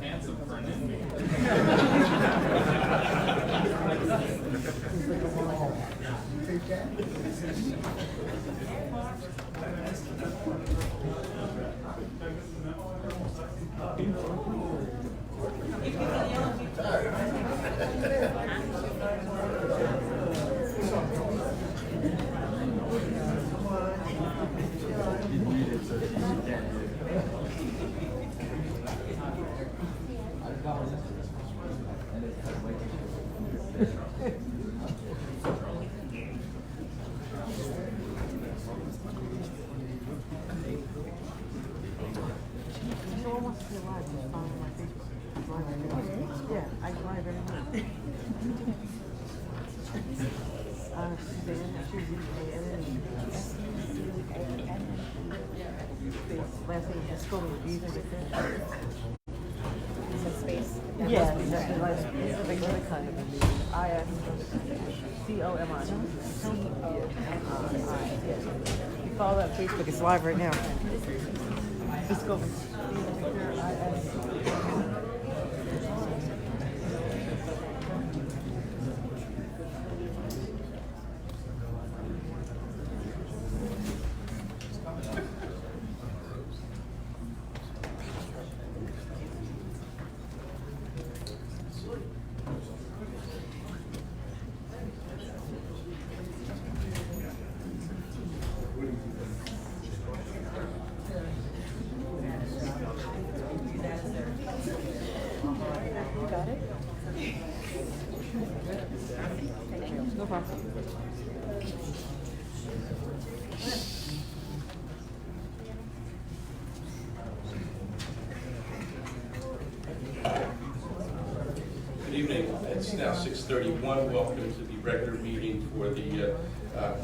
handsome for an inmate. Yeah, I live every month. Suzanne, she's last name is Scoville. Do you think it's Space. yeah, exactly. Like, it's a big other kind of a meeting. ISCOMI. Yeah. You follow that on Facebook. It's live right now. Just go. Got it? No problem. Good evening. It's now 6:31. Welcome to the regular meeting for the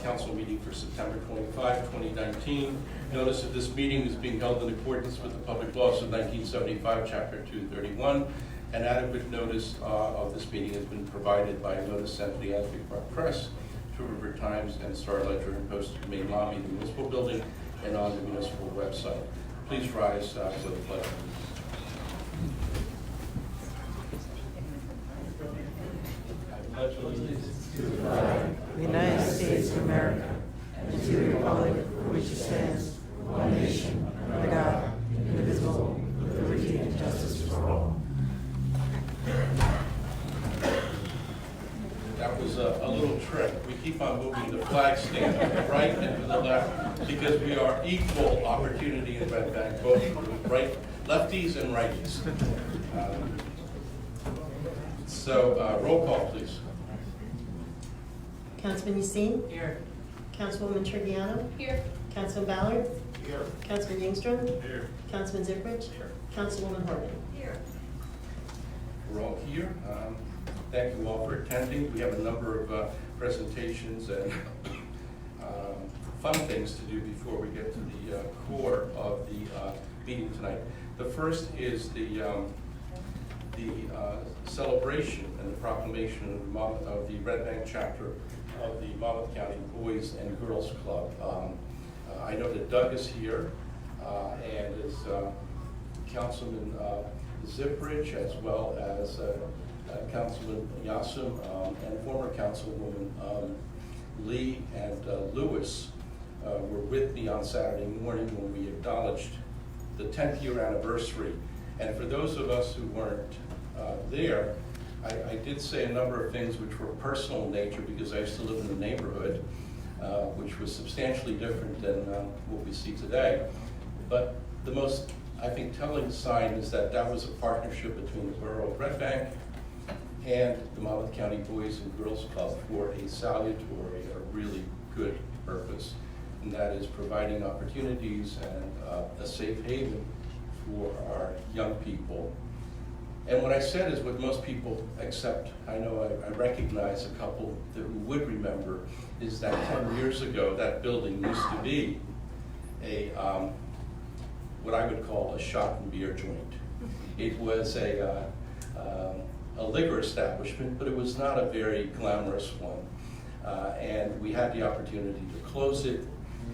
council meeting for September 25, 2019. Notice that this meeting is being held in accordance with the public laws of 1975, Chapter 231. An adequate notice of this meeting has been provided by notice sent to the Anthony Park Press, to River Times, and Star Ledger, and posted in the main lobby of the municipal building and on the municipal website. Please rise for the pledge. The United States of America, and to the republic for which it stands, one nation, under God, indivisible, with liberty and justice for all. That was a little trick. We keep on moving the flag stand to the right and to the left because we are equal opportunity in Red Bank, both right, lefties and righties. Roll call, please. Councilman Yassin? Here. Councilwoman Triviano? Here. Councilman Ballard? Here. Councilman Yingstrom? Here. Councilman Zipridge? Here. Councilwoman Horgan? Here. We're all here. Thank you all for attending. We have a number of presentations and fun things to do before we get to the core of the meeting tonight. The first is the celebration and the proclamation of the Red Bank chapter of the Monmouth County Boys and Girls Club. I know that Doug is here and is Councilman Zipridge, as well as Councilman Yassam and former Councilwoman Lee and Lewis were with me on Saturday morning when we acknowledged the 10th year anniversary. And for those of us who weren't there, I did say a number of things which were personal in nature because I used to live in the neighborhood, which was substantially different than what we see today. But the most, I think, telling sign is that that was a partnership between the Borough of Red Bank and the Monmouth County Boys and Girls Club for a salutary, a really good purpose, and that is providing opportunities and a safe haven for our young people. And what I said is what most people accept. I know I recognize a couple that who would remember is that 10 years ago, that building used to be a, what I would call a shot and beer joint. It was a liquor establishment, but it was not a very glamorous one. And we had the opportunity to close it,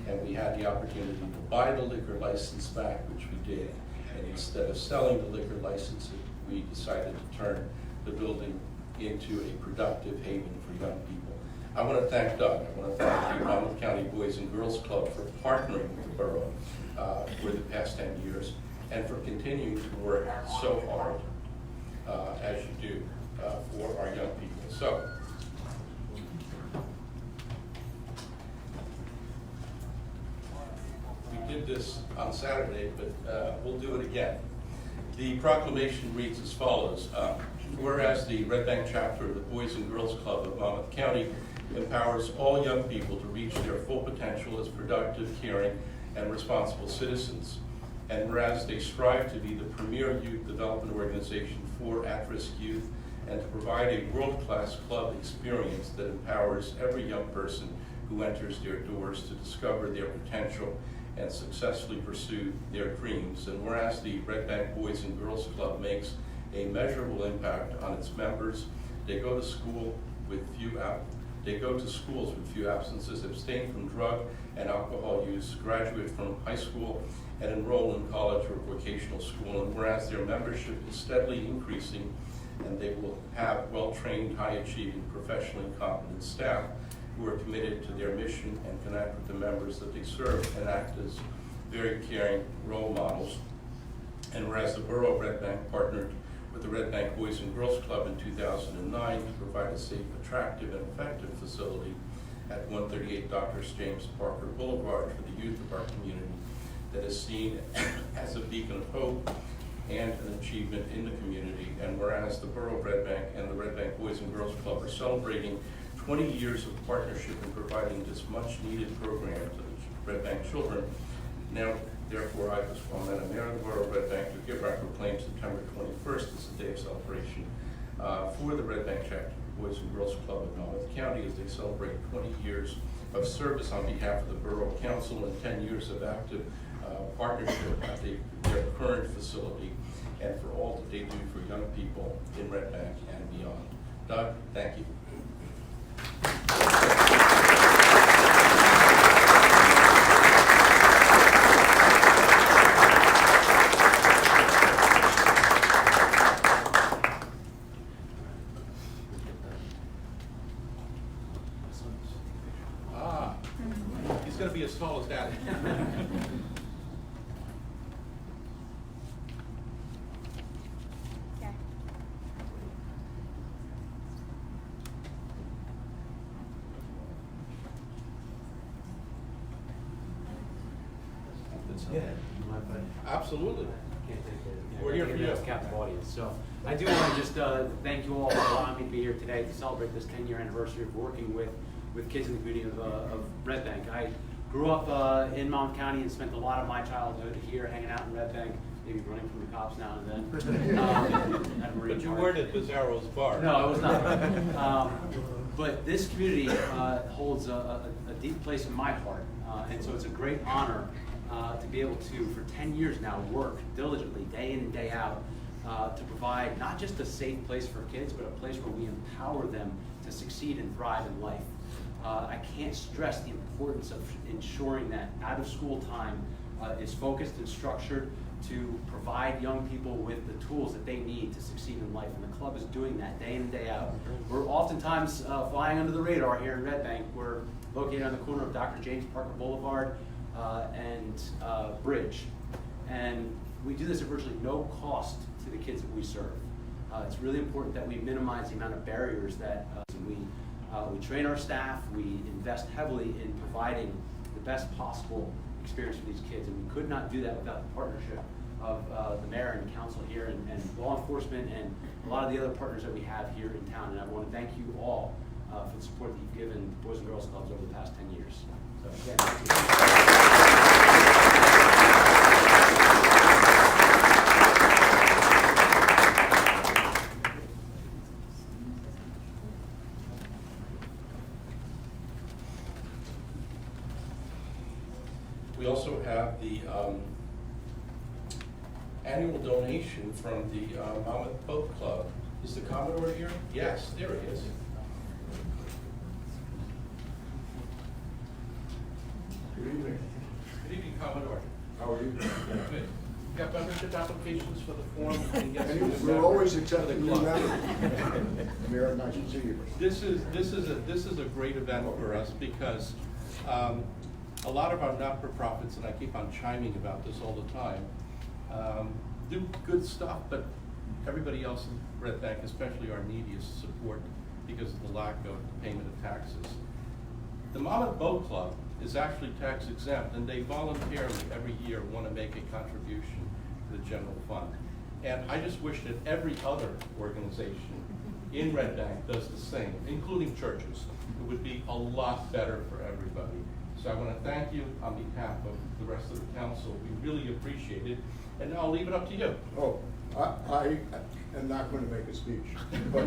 and we had the opportunity to buy the liquor license back, which we did. And instead of selling the liquor license, we decided to turn the building into a productive haven for young people. I want to thank Doug. I want to thank the Monmouth County Boys and Girls Club for partnering with the borough for the past 10 years and for continuing to work so hard as you do for our young people. So, we did this on Saturday, but we'll do it again. The proclamation reads as follows. Whereas the Red Bank chapter of the Boys and Girls Club of Monmouth County empowers all young people to reach their full potential as productive, caring, and responsible citizens. And whereas they strive to be the premier youth development organization for at-risk youth and to provide a world-class club experience that empowers every young person who enters their doors to discover their potential and successfully pursue their dreams. And whereas the Red Bank Boys and Girls Club makes a measurable impact on its members, they go to schools with few absences, abstain from drug and alcohol use, graduate from high school, and enroll in college or vocational school. And whereas their membership is steadily increasing, and they will have well-trained, high-achieving, professionally competent staff who are committed to their mission and connect with the members that they serve and act as very caring role models. And whereas the Borough of Red Bank partnered with the Red Bank Boys and Girls Club in 2009 to provide a safe, attractive, and effective facility at 138 Dr. James Parker Boulevard for the youth of our community that is seen as a beacon of hope and an achievement in the community. And whereas the Borough of Red Bank and the Red Bank Boys and Girls Club are celebrating 20 years of partnership in providing this much-needed program to the Red Bank children, now, therefore, I, as Madam Mayor of the Borough of Red Bank, do hereby proclaim September 21st as the day of celebration for the Red Bank Chapter Boys and Girls Club of Monmouth County as they celebrate 20 years of service on behalf of the Borough Council and 10 years of active partnership at their current facility and for all that they do for young people in Red Bank and beyond. Doug, thank you. He's going to be as tall as Daddy. Yeah. Absolutely. We're here for you. Captive audience. So I do want to just thank you all for allowing me to be here today to celebrate this 10-year anniversary of working with kids in the community of Red Bank. I grew up in Monmouth County and spent a lot of my childhood here hanging out in Red Bank, maybe running from the cops now and then. But you weren't at Bizarro's bar. No, I was not. But this community holds a deep place in my heart, and so it's a great honor to be able to, for 10 years now, work diligently, day in and day out, to provide not just a safe place for kids, but a place where we empower them to succeed and thrive in life. I can't stress the importance of ensuring that out-of-school time is focused and structured to provide young people with the tools that they need to succeed in life, and the club is doing that day in and day out. We're oftentimes flying under the radar here in Red Bank. We're located on the corner of Dr. James Parker Boulevard and Bridge, and we do this at virtually no cost to the kids that we serve. It's really important that we minimize the amount of barriers that we train our staff, we invest heavily in providing the best possible experience for these kids, and we could not do that without the partnership of the mayor and council here and law enforcement and a lot of the other partners that we have here in town. And I want to thank you all for the support that you've given Boys and Girls Clubs over the past 10 years. So again, thank you. We also have the annual donation from the Monmouth Boat Club. Is the Commodore here? Yes, there he is. Good evening, Commodore. How are you? Good. got membership applications for the forum. We can get some new We're members always to the accepting new club. members. Mayor, nice to see you. This is a great event for us because a lot of our not-for-profits, and I keep on chiming about this all the time, do good stuff, but everybody else in Red Bank, especially our neediest, support because of the lack of payment of taxes. The Monmouth Boat Club is actually tax exempt, and they voluntarily every year want to make a contribution to the general fund. And I just wish that every other organization in Red Bank does the same, including churches. It would be a lot better for everybody. So I want to thank you on behalf of the rest of the council. We really appreciate it. And now I'll leave it up to you. Oh, I am not going to make a speech, but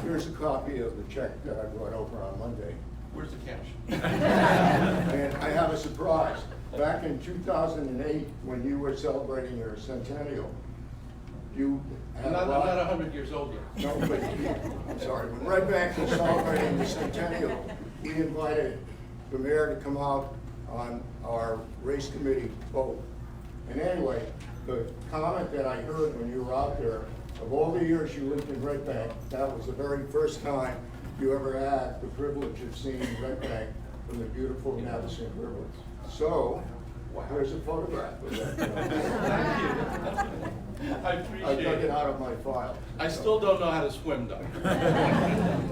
here's a copy of the check that I brought over on Monday. Where's the cash? And I have a surprise. Back in 2008, when you were celebrating your centennial, you had I'm not a lot. 100 years old yet. No, but I'm sorry. When Red Bank was celebrating the centennial, we invited the mayor to come out on our race committee boat. And anyway, the comment that I heard when you were out there, of all the years you lived in Red Bank, that was the very first time you ever had the privilege of seeing Red Bank from the beautiful Navesink River. So, here's a photograph of that. Thank you. I I appreciate dug it it. out of my file. I still don't know how to swim, though. But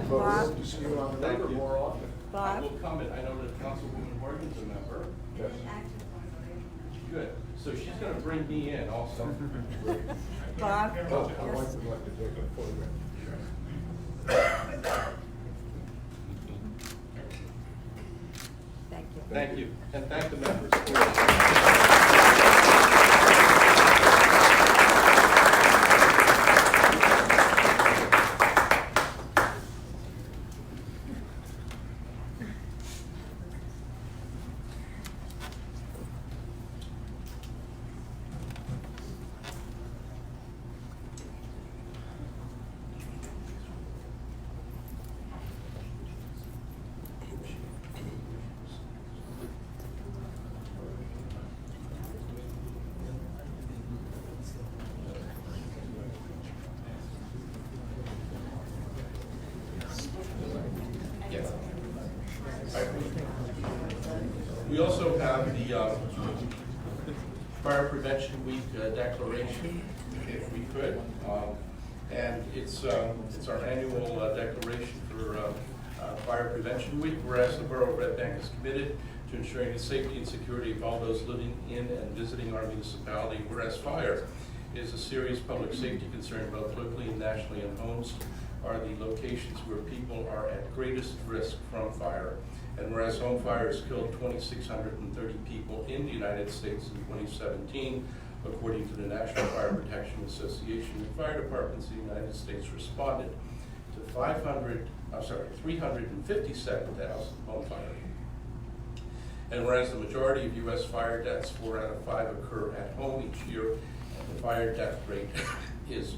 we hope to see you on the Thank river you. more often. I will comment. I know that Councilwoman Morgan's a member. Yes. Good. So she's gonna bring me in also. Bob? Oh, I would like to take a photograph. Thank you. Thank you, and thank the members. Yes. We also have the Fire Prevention Week declaration, if we could. And it's our annual declaration for Fire Prevention Week, whereas the Borough of Red Bank is committed to ensuring the safety and security of all those living in and visiting our municipality, whereas fire is a serious public safety concern both locally and nationally, and homes are the locations where people are at greatest risk from fire. And whereas home fires killed 2,630 people in the United States in 2017, according to the National Fire Protection Association, the fire departments in the United States responded to 357,000 home fires. And whereas the majority of U.S. fire deaths, 4 out of 5, occur at home each year, and the fire death rate is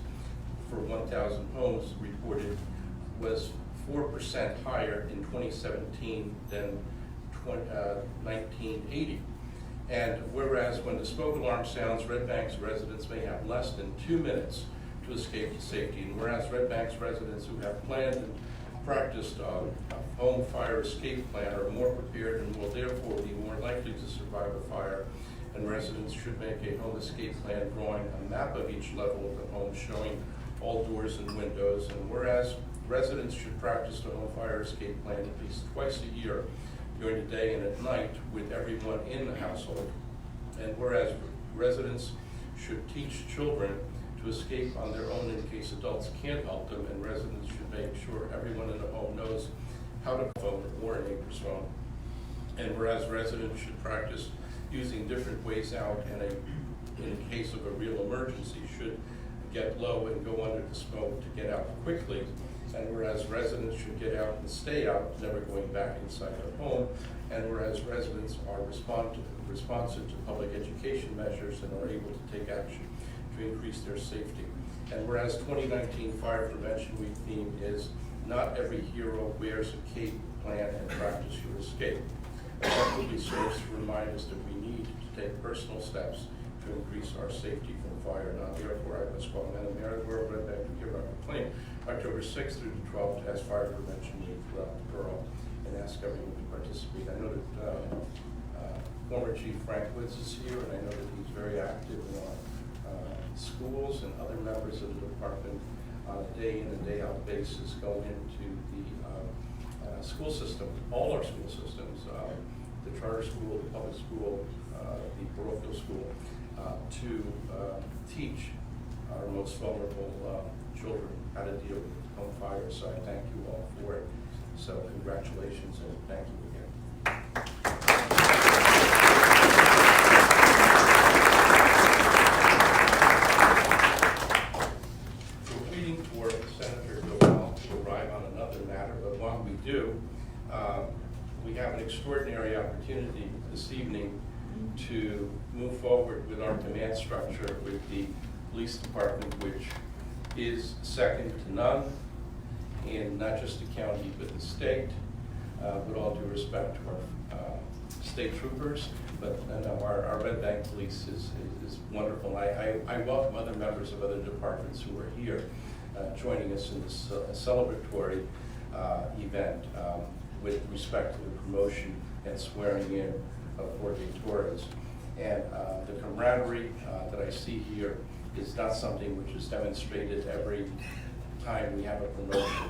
for 1,000 homes reported was 4% higher in 2017 than 1980. And whereas when the smoke alarm sounds, Red Bank's residents may have less than 2 minutes to escape to safety. And whereas Red Bank's residents who have planned and practiced a home fire escape plan are more prepared and will therefore be more likely to survive a fire. And residents should make a home escape plan drawing a map of each level of the home showing all doors and windows. And whereas residents should practice the home fire escape plan at least twice a year during the day and at night with everyone in the household. And whereas residents should teach children to escape on their own in case adults can't help them, and residents should make sure everyone in the home knows how to phone or a neighbor's phone. And whereas residents should practice using different ways out in case of a real emergency, should get low and go under the smoke to get out quickly. And whereas residents should get out and stay out, never going back inside their home. And whereas residents are responsive to public education measures and are able to take action to increase their safety. And whereas 2019 Fire Prevention Week theme is not every hero wears a cape, plan, and practice your escape. It probably serves to remind us that we need to take personal steps to increase our safety from fire. Now therefore, I, Pasquale Manamera, Borough of Red Bank, do hereby proclaim October 6th through the 12th as Fire Prevention Week throughout the borough and ask everyone to participate. I know that former Chief Frank Woods is here, and I know that he's very active in our schools, and other members of the department on a day in and day out basis go into the school system, all our school systems, the charter school, the public school, the parochial school, to teach our most vulnerable children how to deal with home fire. So I thank you all for it. So congratulations and thank you again. We're waiting for Senator Doval to arrive on another matter, but while we do, we have an extraordinary opportunity this evening to move forward with our command structure with the police department, which is second to none in not just the county but the state. With all due respect to our state troopers, but our Red Bank Police is wonderful. I welcome other members of other departments who are here joining us in this celebratory event with respect to the promotion and swearing in of Jorge Torres. And the camaraderie that I see here is not something which is demonstrated every time we have a promotion.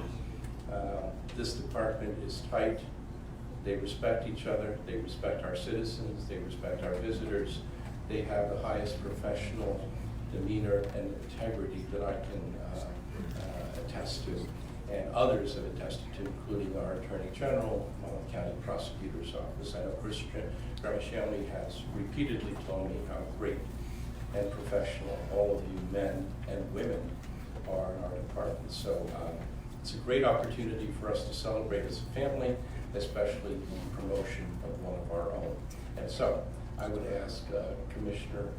This department is tight. They respect each other. They respect our citizens. They respect our visitors. They have the highest professional demeanor and integrity that I can attest to, and others have attested to, including our Attorney General, Monmouth County Prosecutor's Office. I know Christian Gramachelli has repeatedly told me how great and professional all of you men and women are in our department. So it's a great opportunity for us to celebrate as a family, especially the promotion of one of our own. And so I would ask Commissioner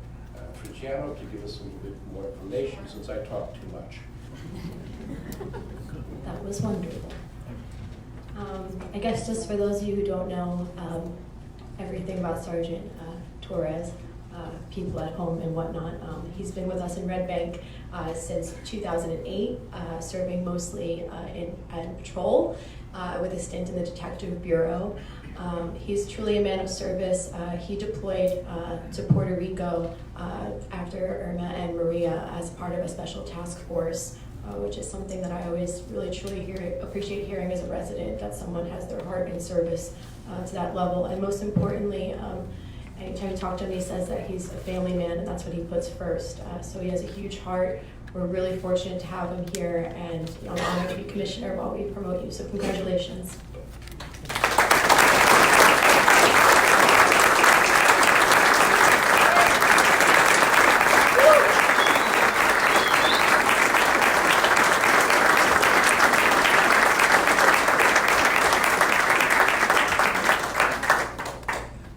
Trigiano to give us a little bit more information since I talked too much. That was wonderful. I guess just for those of you who don't know everything about Sergeant Torres, people at home and whatnot, he's been with us in Red Bank since 2008, serving mostly in patrol with a stint in the Detective Bureau. He's truly a man of service. He deployed to Puerto Rico after Irma and Maria as part of a special task force, which is something that I always really truly appreciate hearing as a resident, that someone has their heart in service to that level. And most importantly, anytime you talk to him, he says that he's a family man, and that's what he puts first. So he has a huge heart. We're really fortunate to have him here, and I'm honored to be commissioner while we promote you, so congratulations.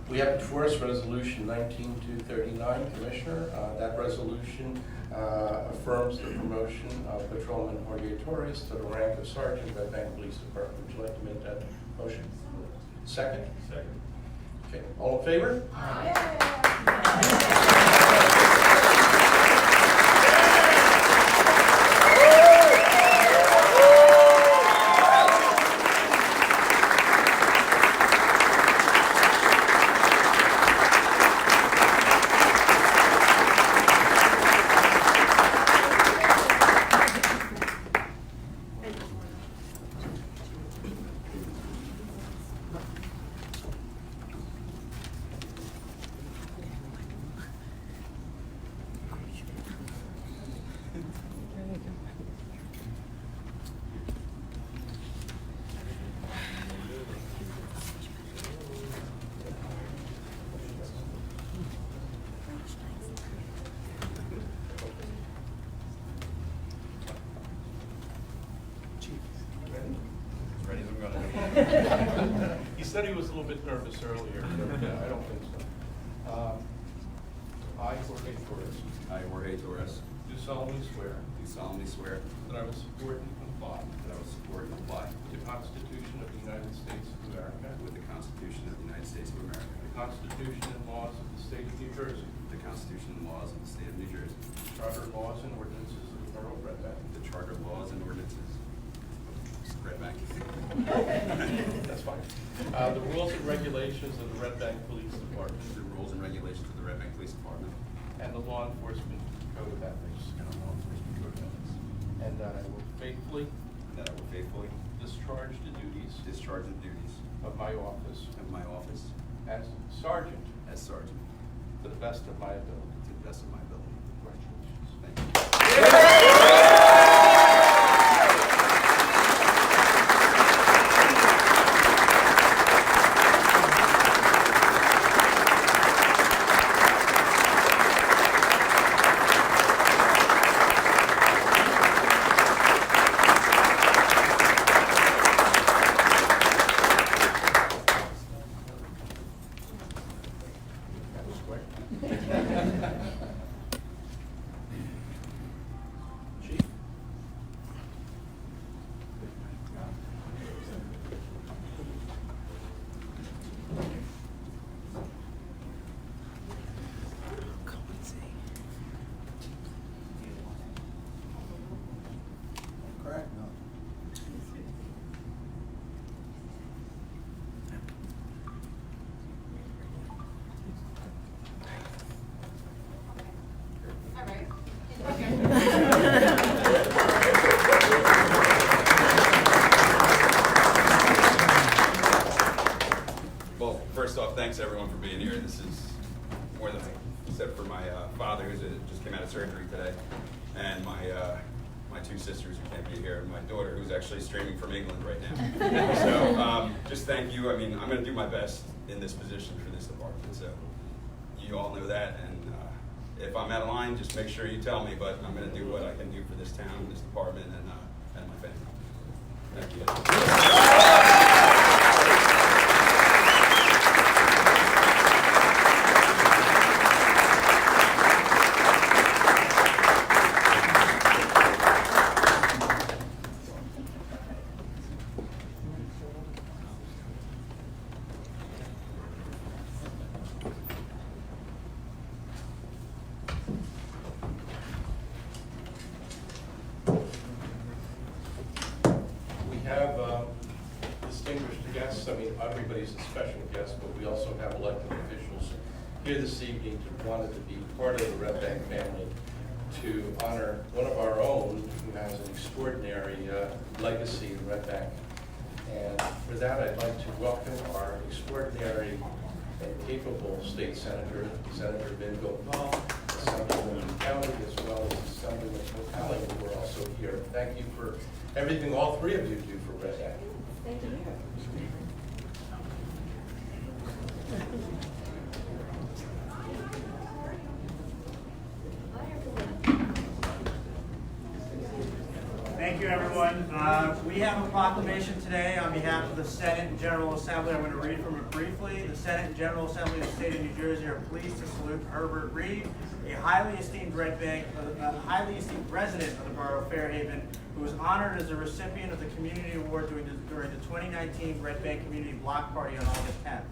We have before us Resolution 19239, Commissioner. That resolution affirms the promotion of Patrolman Jorge Torres to the rank of Sergeant, Red Bank Police Department. Would you like to make that motion? Second? Second. Okay, all in favor? Aye. He said he was a little bit nervous earlier. Yeah, I don't think so. I, Jorge Torres, I, Jorge Torres, do solemnly swear do solemnly swear that I will support and comply that I will support and comply with the Constitution of the United States of America, with the Constitution of the United States of America, the Constitution and laws of the State of New Jersey, the Constitution and laws of the state of New Jersey, Charter laws and ordinances of the Borough of Red Bank. the charter laws and ordinances of Red Bank, That's fine. The rules and regulations of the Red Bank Police Department the rules and regulations of the Red Bank Police Department, and the law enforcement code of ethics. and the law enforcement code of ethics, And that I will faithfully and that I will faithfully discharge the duties discharge the duties of my office of my office as sergeant as sergeant to the best of my ability. to the best of my ability. Congratulations. Thank you. That was quick. Chief? Correct, no. Well, first off, thanks everyone for being here. This is more than, except for my father who just came out of surgery today, and my two sisters who can't be here, and my daughter who's actually streaming from England right now. So just thank you. I mean, I'm going to do my best in this position for this department. So you all know that, and if I'm out of line, just make sure you tell me. But I'm going to do what I can do for this town, this department, and my family. Thank you. We have distinguished guests. I mean, everybody's a special guest, but we also have elected officials here this evening who wanted to be part of the Red Bank family to honor one of our own who has an extraordinary legacy in Red Bank. And for that, I'd like to welcome our extraordinary and capable state senator, Senator Vin Gopal, Assemblywoman County, as well as Assemblyman O'Callaghan, who are also here. Thank you for everything all three of you do for Red Bank. Thank you. Thank you, everyone. We have a proclamation today on behalf of the Senate and General Assembly. I'm going to read from it briefly. The Senate and General Assembly of the State of New Jersey are pleased to salute Herbert Reed, a highly esteemed resident of the Borough of Fairhaven, who was honored as a recipient of the Community Award during the 2019 Red Bank Community Block Party on August 10th.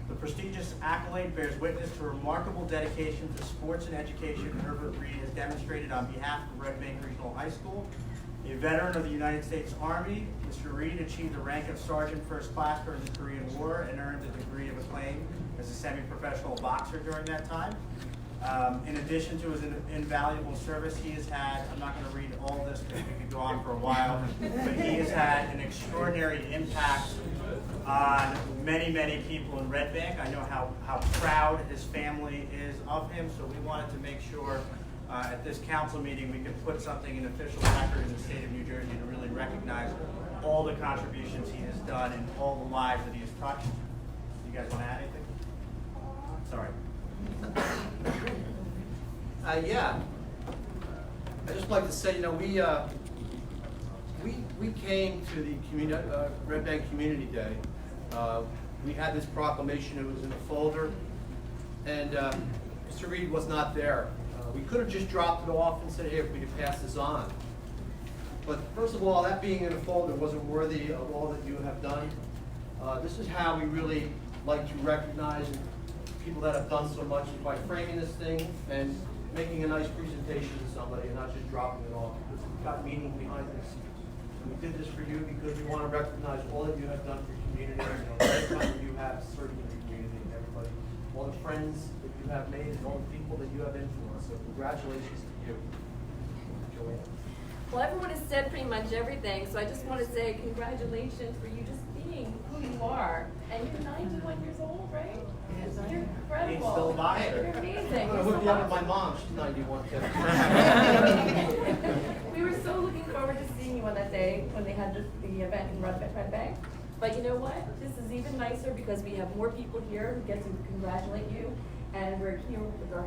The prestigious accolade bears witness to remarkable dedication to sports and education Herbert Reed has demonstrated on behalf of Red Bank Regional High School. A veteran of the United States Army, Mr. Reed achieved the rank of Sergeant First Class during the Korean War and earned the degree of acclaim as a semi-professional boxer during that time. In addition to his invaluable service, he has had, I'm not going to read all this because we could go on for a while, but he has had an extraordinary impact on many, many people in Red Bank. I know how proud his family is of him, so we wanted to make sure at this council meeting we could put something in official record in the state of New Jersey to really recognize all the contributions he has done and all the lives that he has touched. You guys want to add anything? Sorry. Yeah. I just like to say, you know, we came to the Red Bank Community Day. We had this proclamation. It was in a folder, and Mr. Reed was not there. We could have just dropped it off and said, hey, if we could pass this on. But first of all, that being in a folder wasn't worthy of all that you have done. This is how we really like to recognize people that have done so much by framing this thing and making a nice presentation to somebody and not just dropping it off. Because we've got meaning behind this. We did this for you because we want to recognize all that you have done for your community, the lifetime that you have serving in your community, and everybody, all the friends that you have made, and all the people that you have influenced. So congratulations to you, Joanne. Well, everyone has said pretty much everything, so I just want to say congratulations for you just being who you are. And you're 91 years old, right? Yes, I am. You're incredible. He's still alive. You're amazing. I'm going to hook you up with my mom. She's 91 too. We were so looking forward to seeing you on that day when they had the event in Red Bank. But you know what? This is even nicer because we have more people here who get to congratulate you. And we're here with our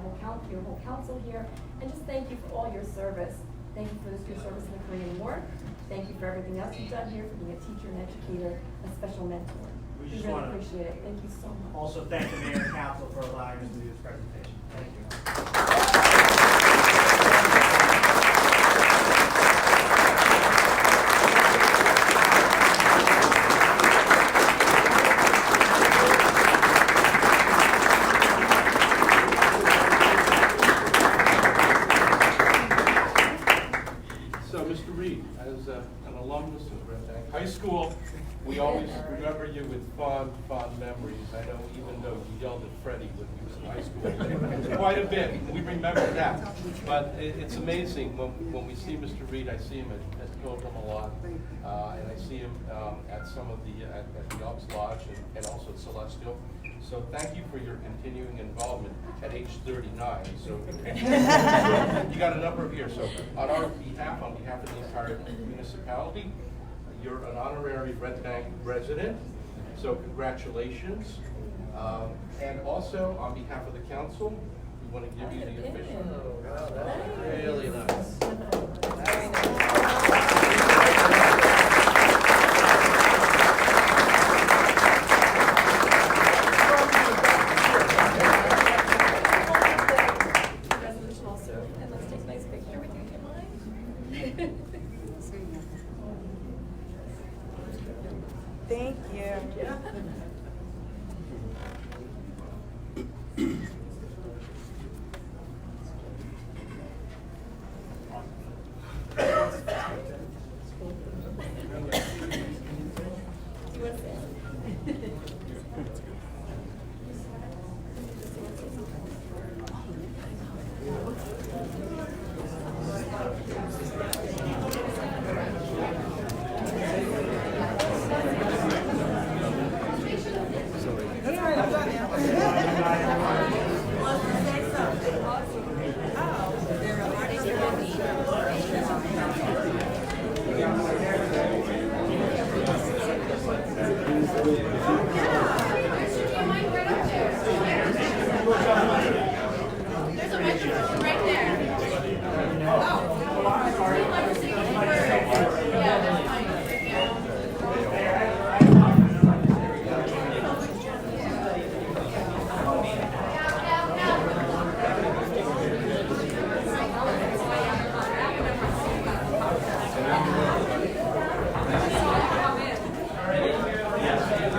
your whole council here. And just thank you for all your service. Thank you for your service in the Korean War. Thank you for everything else you've done here, for being a teacher, an educator, a special mentor. We We just really wanna appreciate it. Thank you so much. Also thank the mayor and council for allowing us to do this presentation. Thank you. So, Mr. Reed, as an alumnus of Red Bank High School, we always remember you with fond memories. I know even though you yelled at Freddie when he was in high school, quite a bit. We remember that. But it's amazing when we see Mr. Reed. I see him at Pilgrim a lot, and I see him at some of at the Elks Lodge and also at Celestial. So thank you for your continuing involvement at age 39. So you got a number of years. So on behalf of the entire municipality, you're an honorary Red Bank resident. So congratulations. And also on behalf of the council, we want to give you the official. Wow, that's really nice. Very nice. Resolution also, and let's take a nice picture with you, if you mind. Thank you. Do you want to say?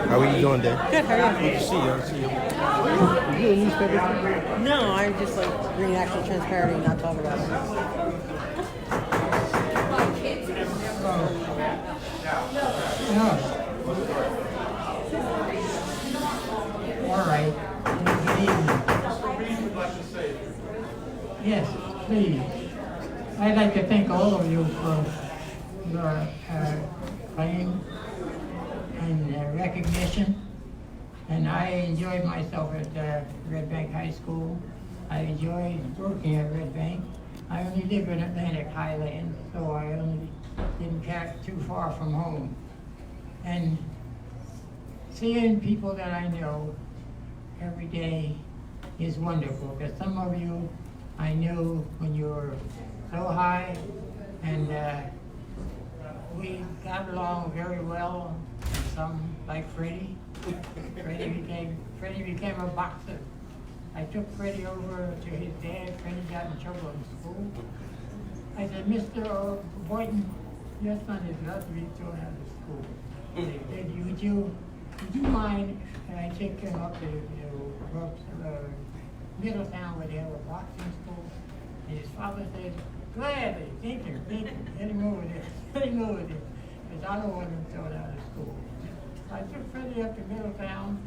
How are you doing, Dad? Good, how are you? Good to see you. Good to see you. You doing newspaper? No, I just like bring actual transparency and not talk about it. All right. Good evening. Yes, please. I'd like to thank all of you for your claim and recognition. And I enjoyed myself at Red Bank High School. I enjoyed working at Red Bank. I only live in Atlantic Highlands, so I only didn't get too far from home. And seeing people that I know every day is wonderful, because some of you I knew when you were so high, and we got along very well. Some, like Freddie. Freddie became a boxer. I took Freddie over to his dad. Freddie got in trouble in school. I said, Mr. Boynton, your son is not to be thrown out of school. Would you would you mind if I take him up to Middletown where they have a boxing school? And his father said, gladly, thank you, get him over there, because I don't want him thrown out of school. I took Freddie up to Middletown,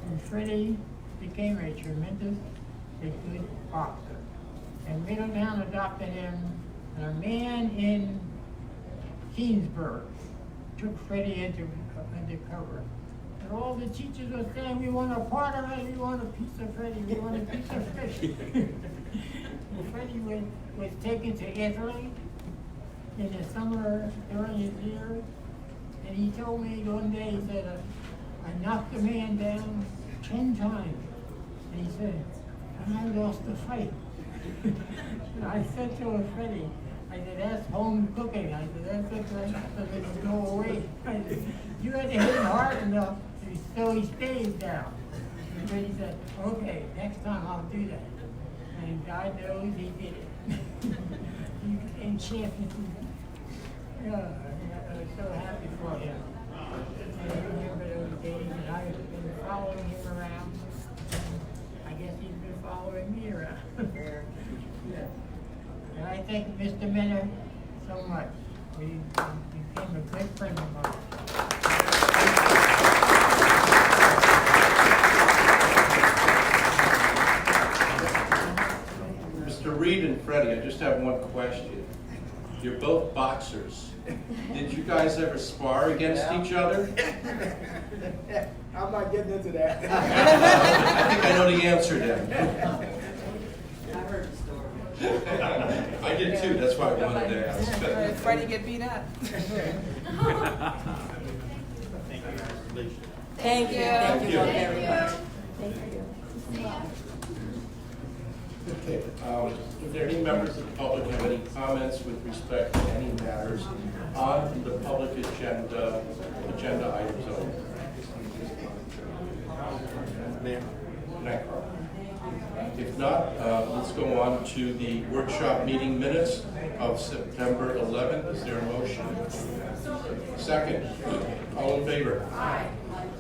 and Freddie became a tremendous, good boxer. And Middletown adopted him, and a man in Keensburg took Freddie into cover. And all the teachers were saying, we want a part of it, we want a piece of Freddie, we want a piece of Freddie. And Freddie was taken to Italy in the summer during his year. And he told me one day, he said, I knocked the man down 10 times. And he said, and I lost the fight. And I said to him, Freddie, I said, that's home cooking. I said, that's it, right? So they would go away. I said, you had to hit him hard enough so he stays down. And Freddie said, okay, next time I'll do that. And God knows he did it. He became champion. Yeah, I was so happy for him. And I remember those days, and I've been following him around. I guess he's been following me around. Yeah. And I thank Mr. Minner so much. He became a good friend of mine. Mr. Reed and Freddie, I just have one question. You're both boxers. Did you guys ever spar against each other? I'm not getting into that. I think I know the answer then. I heard the story. I did too, that's why I wanted to ask. Freddie get beat up. Thank you. Thank you all very much. Thank you. Okay, if there are any members of the public who have any comments with respect to any matters on the public agenda items only? Mayor. If not, let's go on to the workshop meeting minutes of September 11th. Is there a motion? Second. All in favor? Aye.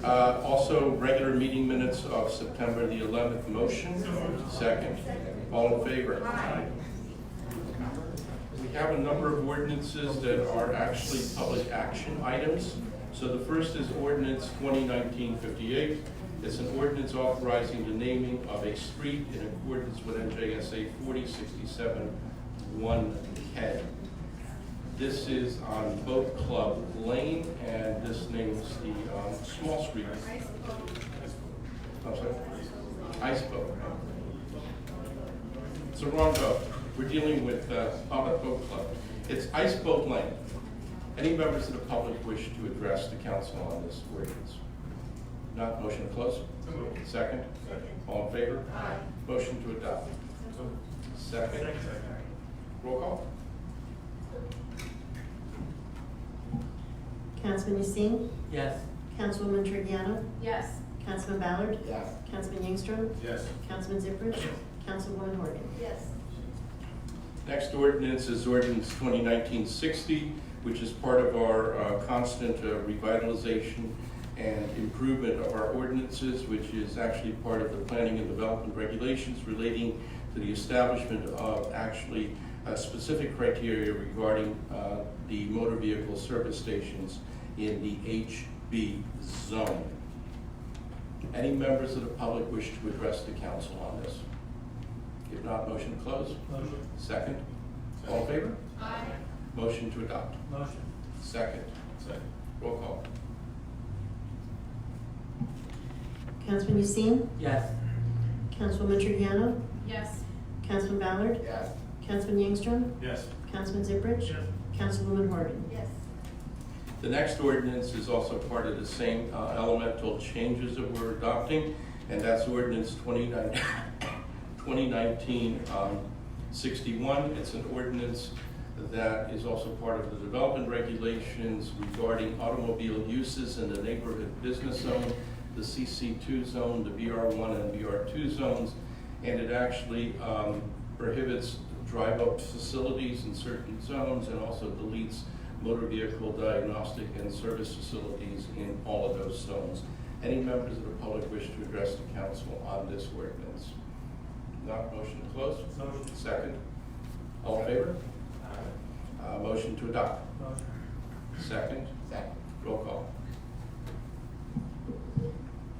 Also, regular meeting minutes of September the 11th. Motion? Second. All in favor? Aye. We have a number of ordinances that are actually public action items. So the first is ordinance 2019-58. It's an ordinance authorizing the naming of a street in accordance with NJSA 4067-110. This is on Boat Club Lane, and this names the small street. I'm sorry? Ice Boat. It's a wrong boat. We're dealing with Monmouth Boat Club. It's Ice Boat Lane. Any members of the public wish to address the council on this ordinance? Not, motion to close? Second? All in favor? Aye. Motion to adopt? Second? Roll call? Councilman Yassin? Yes. Councilwoman Trigiano? Yes. Councilman Ballard? Yes. Councilman Yingstrom? Yes. Councilman Ziprich? Councilwoman Horgan? Yes. Next ordinance is ordinance 2019-60, which is part of our constant revitalization and improvement of our ordinances, which is actually part of the planning and development regulations relating to the establishment of actually specific criteria regarding the motor vehicle service stations in the HB zone. Any members of the public wish to address the council on this? If not, motion to close? Motion. Second? All in favor? Aye. Motion to adopt? Motion. Second? Second. Roll call? Councilman Yassin? Yes. Councilwoman Trigiano? Yes. Councilman Ballard? Yes. Councilman Yingstrom? Yes. Councilman Ziprich? Yes. Councilwoman Horgan? Yes. The next ordinance is also part of the same elemental changes that we're adopting, and that's ordinance 2019-61. It's an ordinance that is also part of the development regulations regarding automobile uses in the neighborhood business zone, the CC2 zone, the BR1 and BR2 zones, and it actually prohibits drive-up facilities in certain zones and also deletes motor vehicle diagnostic and service facilities in all of those zones. Any members of the public wish to address the council on this ordinance? Not, motion to close? Motion. Second. All in favor? Motion to adopt? Motion. Second? Second. Roll call.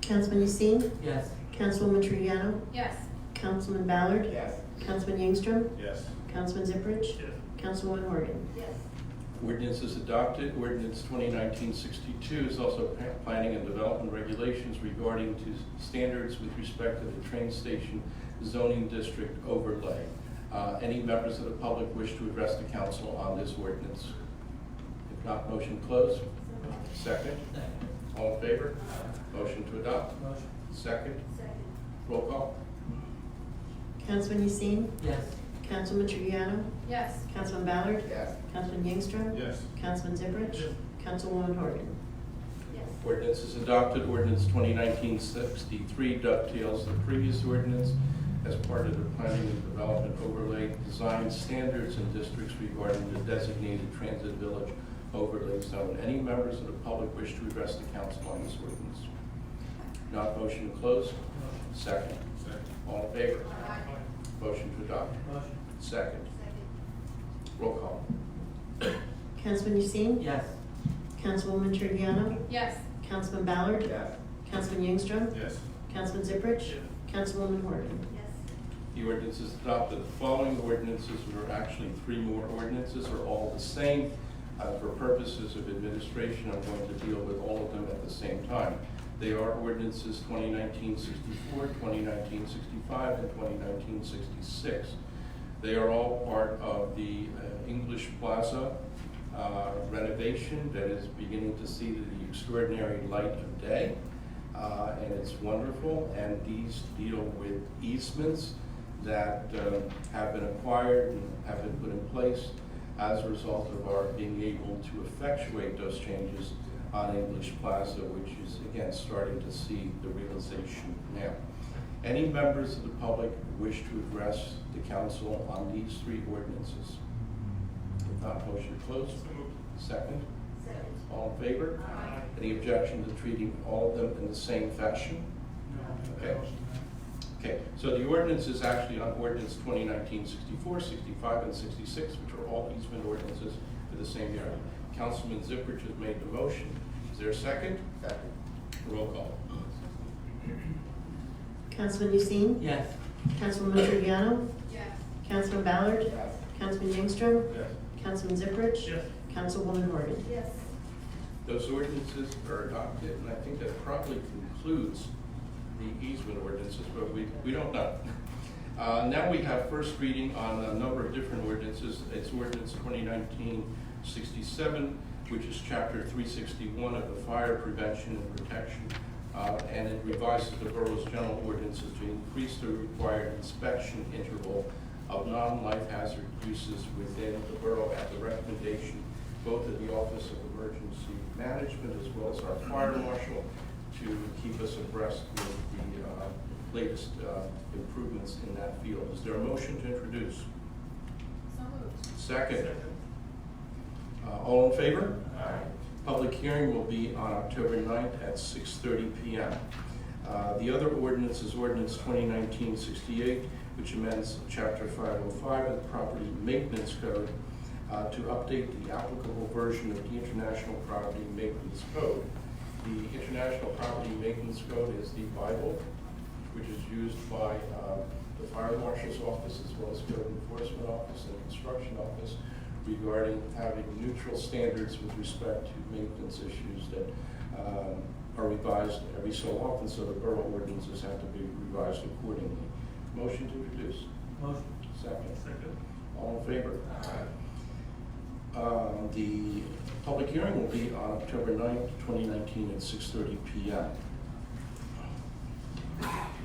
Councilman Yassin? Yes. Councilwoman Trujillo? Yes. Councilman Ballard? Yes. Councilman Yingstrom? Yes. Councilman Zipperich? Yes. Councilwoman Horgan? Yes. Ordinance is adopted. Ordinance 2019-62 is also planning and development regulations regarding to standards with respect to the train station zoning district overlay. Any members of the public wish to address the council on this ordinance? If not, motion closed. Second. All in favor? Motion to adopt. Motion. Second. Roll call. Councilman Yassin? Yes. Councilman Trujillo? Yes. Councilman Ballard? Yes. Councilman Yingstrom? Yes. Councilman Zipperich? Yes. Councilwoman Horgan? Yes. Ordinance is adopted. Ordinance 2019-63 dovetails the previous ordinance as part of the planning and development overlay design standards and districts regarding the designated transit village overlay zone. Any members of the public wish to address the council on this ordinance? Not, motion to close? Second. All in favor? Motion to adopt? Motion. Second. Roll call. Councilman Yassin? Yes. Councilwoman Trujillo? Yes. Councilman Ballard? Yes. Councilman Yingstrom? Yes. Councilman Zipperich? Councilwoman Horgan? Yes. The ordinance is adopted. The following ordinances, or actually three more ordinances, are all the same. For purposes of administration, I'm going to deal with all of them at the same time. They are ordinances 2019-64, 2019-65, and 2019-66. They are all part of the English Plaza renovation that is beginning to see the extraordinary light of day. And it's wonderful, and these deal with easements that have been acquired and have been put in place as a result of our being able to effectuate those changes on English Plaza, which is again starting to see the realization now. Any members of the public wish to address the council on these three ordinances? If not, motion to close. Second. All in favor? Any objection to treating all of them in the same fashion? Okay. Okay, so the ordinance is actually on ordinance 2019-64, 65, and 66, which are all easement ordinances for the same area. Councilman Zipperich has made the motion. Is there a second? Second. Roll call. Councilman Yassin? Yes. Councilwoman Trujillo? Yes. Councilman Ballard? Yes. Councilman Yingstrom? Yes. Councilman Zipperich? Yes. Councilwoman Horgan? Yes. Those ordinances are adopted, and I think that probably concludes the easement ordinances, but we don't know. Now we have first reading on a number of different ordinances. It's ordinance 2019-67, which is chapter 361 of the Fire Prevention and Protection, and it revises the borough's general ordinances to increase the required inspection interval of non-life hazard uses within the borough at the recommendation both of the Office of Emergency Management as well as our fire marshal to keep us abreast with the latest improvements in that field. Is there a motion to introduce? So moved. Second. All in favor? Aye. Public hearing will be on October 9th at 6:30 p.m. The other ordinance is ordinance 2019-68, which amends chapter 505 of the Property Maintenance Code to update the applicable version of the International Property Maintenance Code. The International Property Maintenance Code is the Bible, which is used by the Fire Marshal's Office as well as Code Enforcement Office and Construction Office regarding having neutral standards with respect to maintenance issues that are revised every so often, so the borough ordinances have to be revised accordingly. Motion to introduce. Motion. Second. Second. All in favor? The public hearing will be on October 9th, 2019 at 6:30 p.m.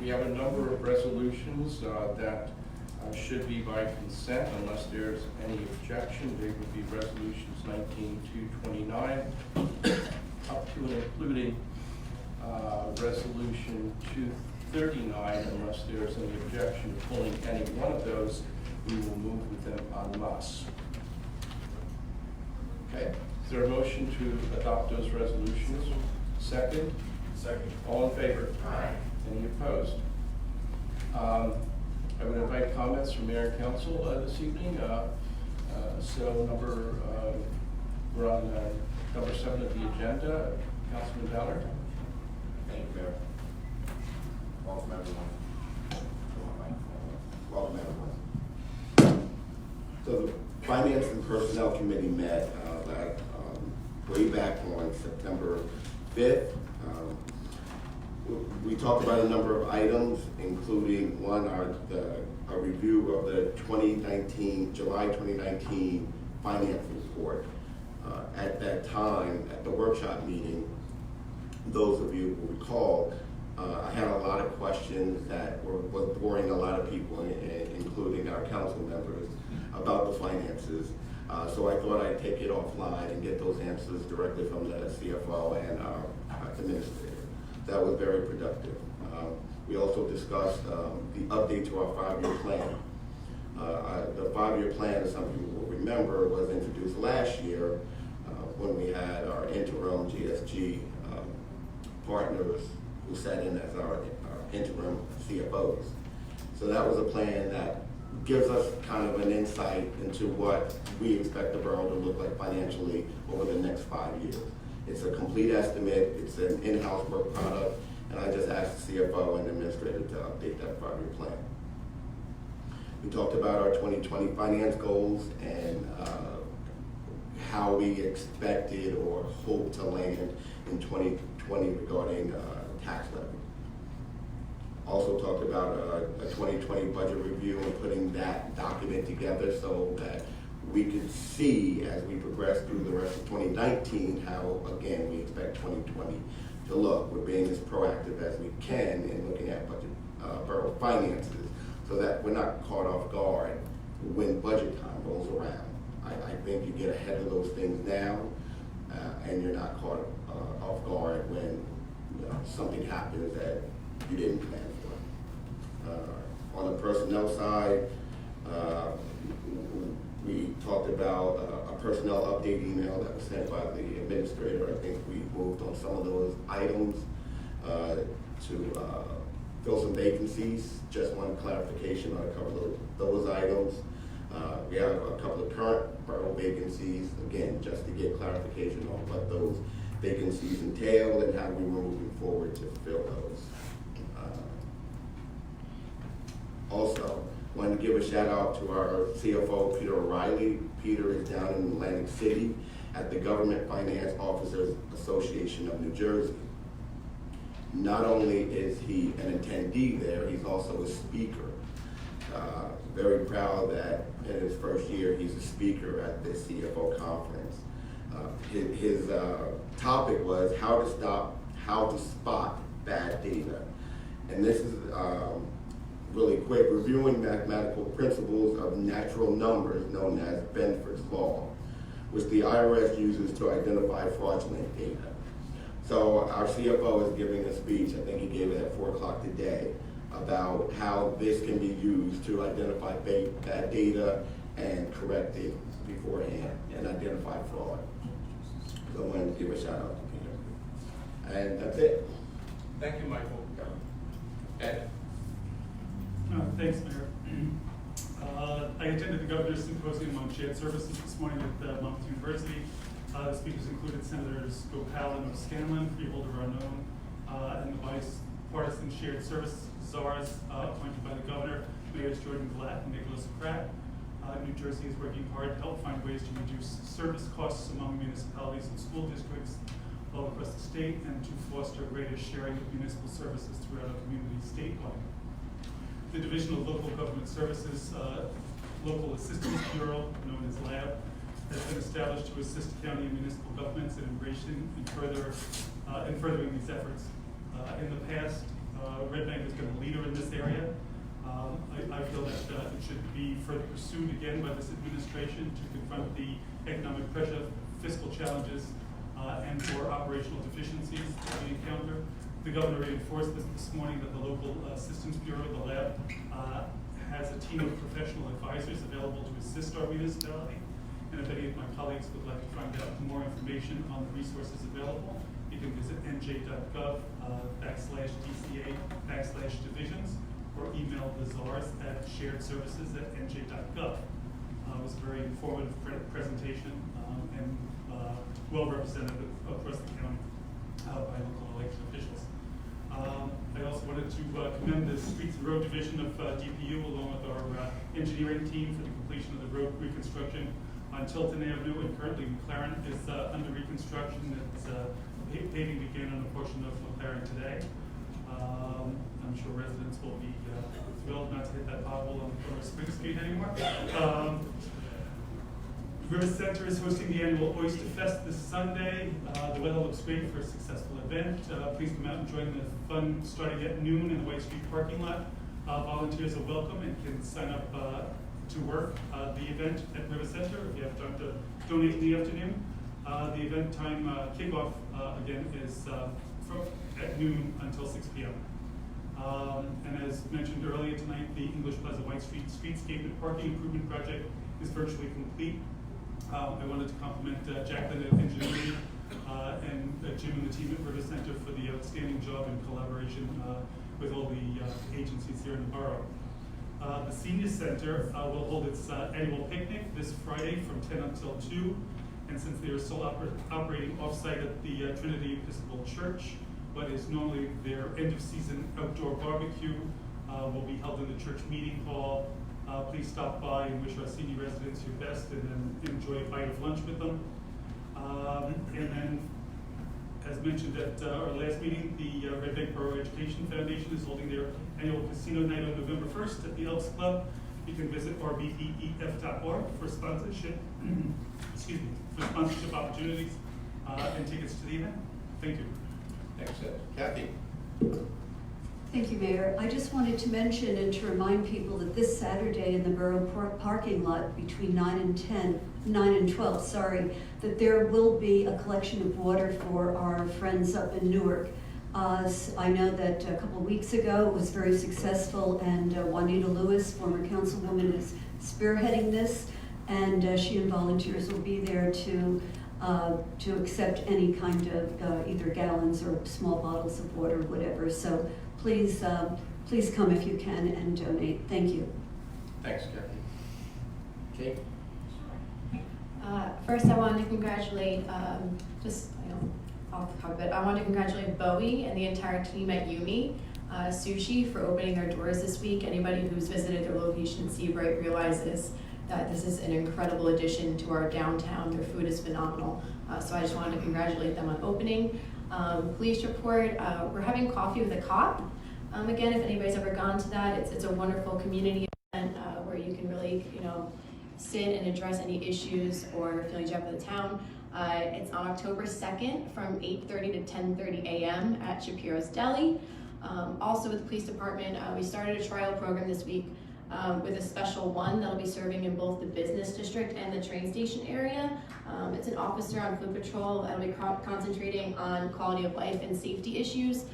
We have a number of resolutions that should be by consent unless there's any objection. They would be resolutions 19-229 up to and including resolution 239. Unless there's any objection to pulling any one of those, we will move with them en masse. Okay, is there a motion to adopt those resolutions? Second? Second. All in favor? Aye. Any opposed? I would invite comments from Mayor and Council this evening. We're on number 7 of the agenda. Councilman Ballard. Thank you, Mayor. Welcome, everyone. Welcome, everyone. So the Finance and Personnel Committee met way back on September 5th. We talked about a number of items, including one, a review of the July 2019 finance report. At that time, at the workshop meeting, those of you who recall, I had a lot of questions that was boring a lot of people, including our council members, about the finances. So I thought I'd take it offline and get those answers directly from the CFO and our administrator. That was very productive. We also discussed the update to our 5-year plan. The 5-year plan, as some people will remember, was introduced last year when we had our interim GSG partners who sat in as our interim CFOs. So that was a plan that gives us kind of an insight into what we expect the borough to look like financially over the next 5 years. It's a complete estimate, it's an in-house work product, and I just asked the CFO and the administrator to update that 5-year plan. We talked about our 2020 finance goals and how we expected or hoped to land in 2020 regarding tax levy. Also talked about a 2020 budget review and putting that document together so that we could see as we progress through the rest of 2019 how, again, we expect 2020 to look. We're being as proactive as we can in looking at budget, borough finances so that we're not caught off guard when budget time rolls around. I think you get ahead of those things now and you're not caught off guard when something happens that you didn't plan for. On the personnel side, we talked about a personnel update email that was sent by the administrator. I think we moved on some of those items to fill some vacancies. Just one clarification on a couple of those items. We have a couple of current borough vacancies, again, just to get clarification on what those vacancies entail and how we were moving forward to fill those. Also, wanted to give a shout out to our CFO, Peter O'Reilly. Peter is down in Atlantic City at the Government Finance Officers Association of New Jersey. Not only is he an attendee there, he's also a speaker. Very proud that in his first year, he's a speaker at this CFO conference. His topic was how to spot bad data. And this is really quick, reviewing mathematical principles of natural numbers known as Benford's Law, which the IRS uses to identify fraudulent data. So our CFO is giving a speech, I think he gave it at 4 o'clock today, about how this can be used to identify bad data and correct it beforehand and identify fraud. So I wanted to give a shout out to Peter. And that's it. Thank you, Michael. Ed. Thanks, Mayor. I attended the Governor's Symposium on Shared Services this morning at Monmouth University. The speakers included Senators Gopal of Scanlon, Freeholder Unknown, and the Bipartisan Shared Service czars appointed by the Governor, Mayors Jordan Glatt and Nicholas Pratt. New Jersey is working hard to help find ways to reduce service costs among municipalities and school districts all across the state and to foster greater sharing of municipal services throughout our community statewide. The Division of Local Government Services Local Assistance Bureau, known as LAB, has been established to assist county and municipal governments in embracing and furthering these efforts. In the past, Red Bank has been a leader in this area. I feel that it should be further pursued again by this administration to confront the economic pressure, fiscal challenges, and for operational deficiencies that we encounter. The Governor reinforced this morning that the Local Assistance Bureau, the LAB, has a team of professional advisors available to assist our municipality And if any of my colleagues would like to find out more information on the resources available, you can visit nj.gov/DCA/divisions or email the czars at sharedservices@nj.gov. It was a very informative presentation and well represented across the county by local election officials. I also wanted to commend the Streets and Road Division of DPU along with our engineering team for the completion of the road reconstruction on Tilton Avenue, and currently McLaren is under reconstruction. Paving began on a portion of McLaren today. I'm sure residents will be thrilled not to hit that pothole on the corner of Spring Street anymore. River Center is hosting the annual Oyster Fest this Sunday. The weather looks great for a successful event. Please come out and join the fun starting at noon in the White Street parking lot. Volunteers are welcome and can sign up to work the event at River Center if you have time to donate in the afternoon. The event time kickoff again is at noon until 6 p.m. And as mentioned earlier tonight, the English Plaza White Street streetscape and parking improvement project is virtually complete. I wanted to compliment Jacqueline at Engineering and Jim and the team at River Center for the outstanding job in collaboration with all the agencies here in the borough. The Senior Center will hold its annual picnic this Friday from 10 until 2. And since they are still operating off-site at the Trinity Episcopal Church, what is normally their end-of-season outdoor barbecue will be held in the church meeting hall. Please stop by and wish our senior residents your best and then enjoy a bite of lunch with them. And then, as mentioned at our last meeting, the Red Bank Borough Education Foundation is holding their annual casino night on November 1st at the Elks Club. You can visit rbpef.org for sponsorship, for sponsorship opportunities and tickets to the event. Thank you. Thanks, Ed. Kathy. Thank you, Mayor. I just wanted to mention and to remind people that this Saturday in the Borough parking lot between 9 and 12, that there will be a collection of water for our friends up in Newark. I know that a couple of weeks ago it was very successful, and Juanita Lewis, former councilwoman, is spearheading this, and she and volunteers will be there to accept any kind of either gallons or small bottles of water, whatever. So please come if you can and donate. Thank you. Thanks, Kathy. Kate? First, I wanted to congratulate, off the cuff, but I wanted to congratulate Bowie and the entire team at Yumi Sushi for opening their doors this week. Anybody who's visited their location in Seabright realizes that this is an incredible addition to our downtown. Their food is phenomenal. So I just wanted to congratulate them on opening. Police report, we're having Coffee with a Cop. Again, if anybody's ever gone to that, it's a wonderful community event where you can really, sit and address any issues or feelings you have for the town. It's on October 2nd from 8:30 to 10:30 a.m. at Shapiro's Deli. Also with the police department, we started a trial program this week with a special one that'll be serving in both the business district and the train station area. It's an officer on foot patrol that'll be concentrating on quality of life and safety issues,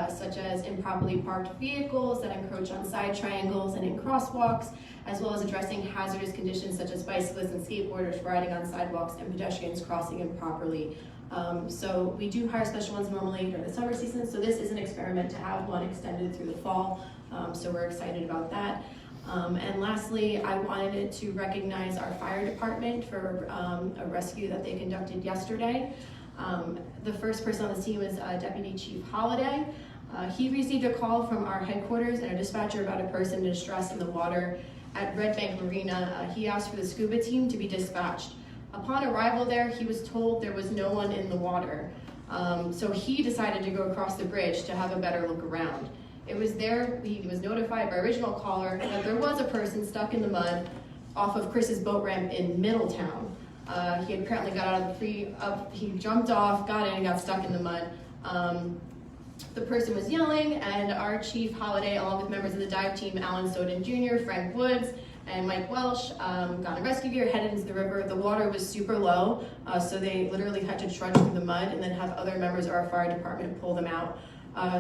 such as improperly parked vehicles that encroach on side triangles and in crosswalks, as well as addressing hazardous conditions such as bicyclists and skateboarders riding on sidewalks and pedestrians crossing improperly. So we do hire special ones normally during the summer season, so this is an experiment to have one extended through the fall, so we're excited about that. And lastly, I wanted to recognize our fire department for a rescue that they conducted yesterday. The first person on the scene was Deputy Chief Holiday. He received a call from our headquarters and a dispatcher about a person in distress in the water at Red Bank Marina. He asked for the scuba team to be dispatched. Upon arrival there, he was told there was no one in the water. So he decided to go across the bridge to have a better look around. It was there, he was notified by original caller that there was a person stuck in the mud off of Chris's boat ramp in Middletown. He had apparently got out of he jumped off, got in, and got stuck in the mud. The person was yelling, and our Chief Holiday, along with members of the dive team, Alan Soden Jr., Frank Woods, and Mike Welsh, got a rescue gear, headed into the river. The water was super low, so they literally had to trudge through the mud and then have other members of our fire department pull them out.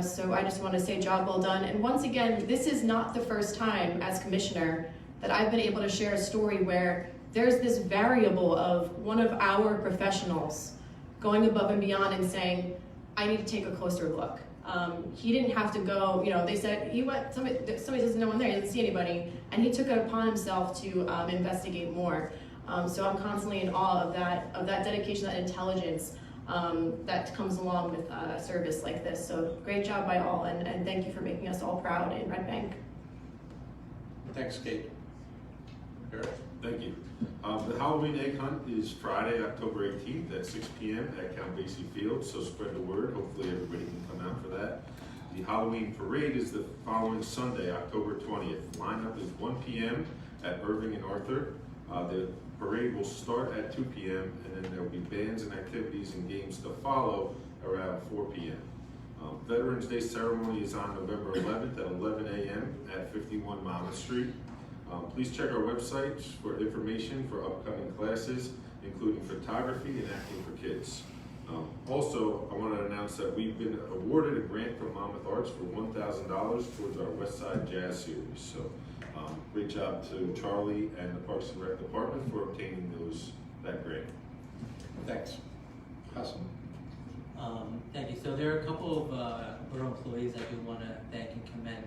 So I just want to say job well done. And once again, this is not the first time as commissioner that I've been able to share a story where there's this variable of one of our professionals going above and beyond and saying, I need to take a closer look. He didn't have to go, they said, he went, somebody says no one there, he didn't see anybody, and he took it upon himself to investigate more. So I'm constantly in awe of that dedication, that intelligence that comes along with a service like this. So great job by all, and thank you for making us all proud in Red Bank. Thanks, Kate. Eric? Thank you. The Halloween egg hunt is Friday, October 18th at 6 p.m. at Count Basie Field, so spread the word. Hopefully everybody can come out for that. The Halloween parade is the following Sunday, October 20th. Lineup is 1 p.m. at Irving and Arthur. The parade will start at 2 p.m. and then there will be bands and activities and games to follow around 4 p.m. Veterans Day ceremony is on November 11th at 11 a.m. at 51 Monmouth Street. Please check our website for information for upcoming classes, including photography and acting for kids. Also, I want to announce that we've been awarded a grant from Monmouth Arts for $1,000 towards our West Side Jazz Series. So, great job to Charlie and the Parks and Rec Department for obtaining that grant. Thanks. Hassan? Thank you. So there are a couple of borough employees I do want to thank and commend.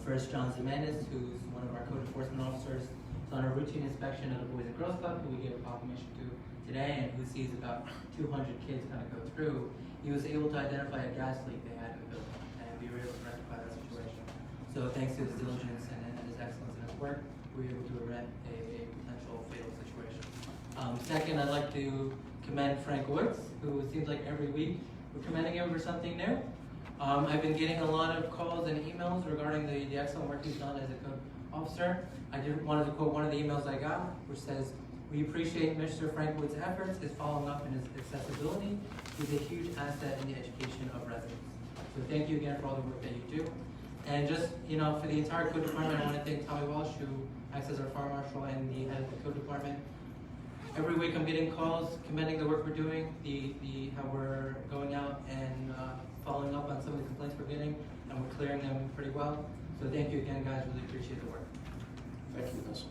First, John Zimenez, who's one of our code enforcement officers, is on a routine inspection of the Boys and Girls Club, who we gave a proclamation to today, and who sees about 200 kids kind of go through. He was able to identify a gas leak they had in the building, and we were able to rectify that situation. So thanks to his diligence and his excellence in his work, we were able to prevent a potential fatal situation. Second, I'd like to commend Frank Woods, who it seems like every week we're commending him for something new. I've been getting a lot of calls and emails regarding the excellent work he's done as a code officer. I wanted to quote one of the emails I got, which says, "We appreciate Mr. Frank Wood's efforts, his following up, and his accessibility. He's a huge asset in the education of residents." So thank you again for all the work that you do. And just, for the entire code department, I want to thank Tommy Walsh, who acts as our fire marshal and the head of the code department. Every week I'm getting calls commending the work we're doing, how we're going out and following up on some of the complaints we're getting, and we're clearing them pretty well. So thank you again, guys. Really appreciate the work. Thank you, Hassan.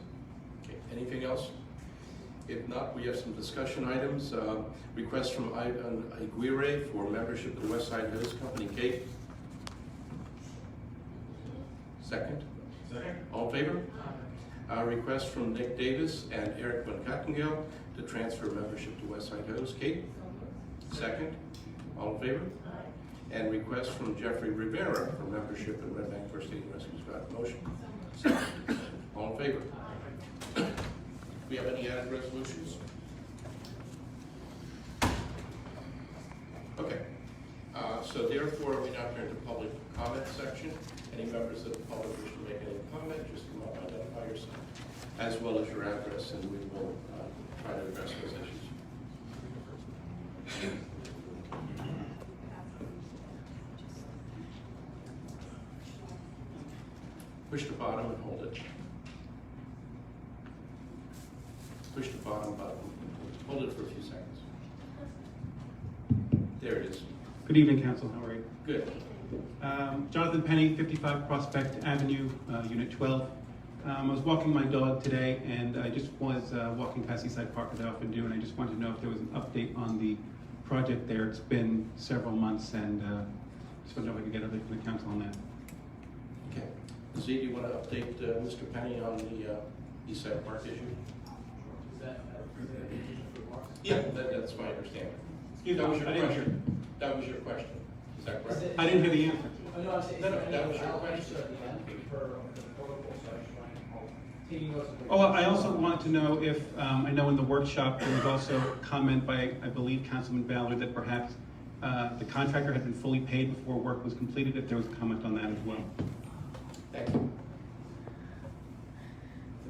Okay, anything else? If not, we have some discussion items. Request from Ivan Aguirre for membership to the West Side Hills Company. Kate? Second? Second. All in favor? Request from Nick Davis and Eric Van Kattengel to transfer membership to West Side Hills. Kate? Second? All in favor? And request from Jeffrey Rivera for membership in Red Bank First Aid and Rescue Squad. Motion? Second. All in favor? Do we have any added resolutions? Okay. So therefore, we now turn to public comment section. Any members of the public wish to make any comment, just come up, identify yourself, as well as your address, and we will try to address those issues. Push the bottom and hold it. Push the bottom button. Hold it for a few seconds. There it is. Good evening, Council. How are you? Good. Jonathan Penny, 55 Prospect Avenue, Unit 12. I was walking my dog today, and I just was walking past Eastside Park, as I often do, and I just wanted to know if there was an update on the project there. It's been several months, and just want to know if I could get an update from the council on that. Okay. Z, do you want to update Mr. Penny on the Eastside Park issue? Yeah, that's my understanding. That was your question. That was your question. Is that correct? I didn't hear the answer. No, that was your question. Oh, I also want to know if, I know in the workshop, there was also a comment by, I believe, Councilman Ballard, that perhaps the contractor had been fully paid before work was completed, if there was a comment on that as well. Thank you.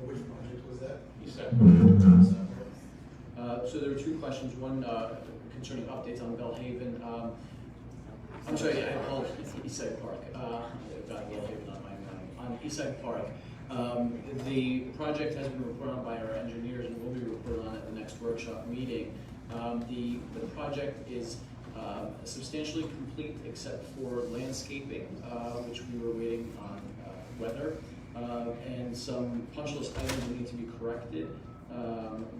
Which project was that? Eastside. So there were two questions. One concerning updates on Bellhaven. I'm sorry, I apologize. Eastside Park. Got Bellhaven on my mind. On Eastside Park, the project has been reported on by our engineers and will be reported on at the next workshop meeting. The project is substantially complete except for landscaping, which we were waiting on weather, and some punch list items that need to be corrected.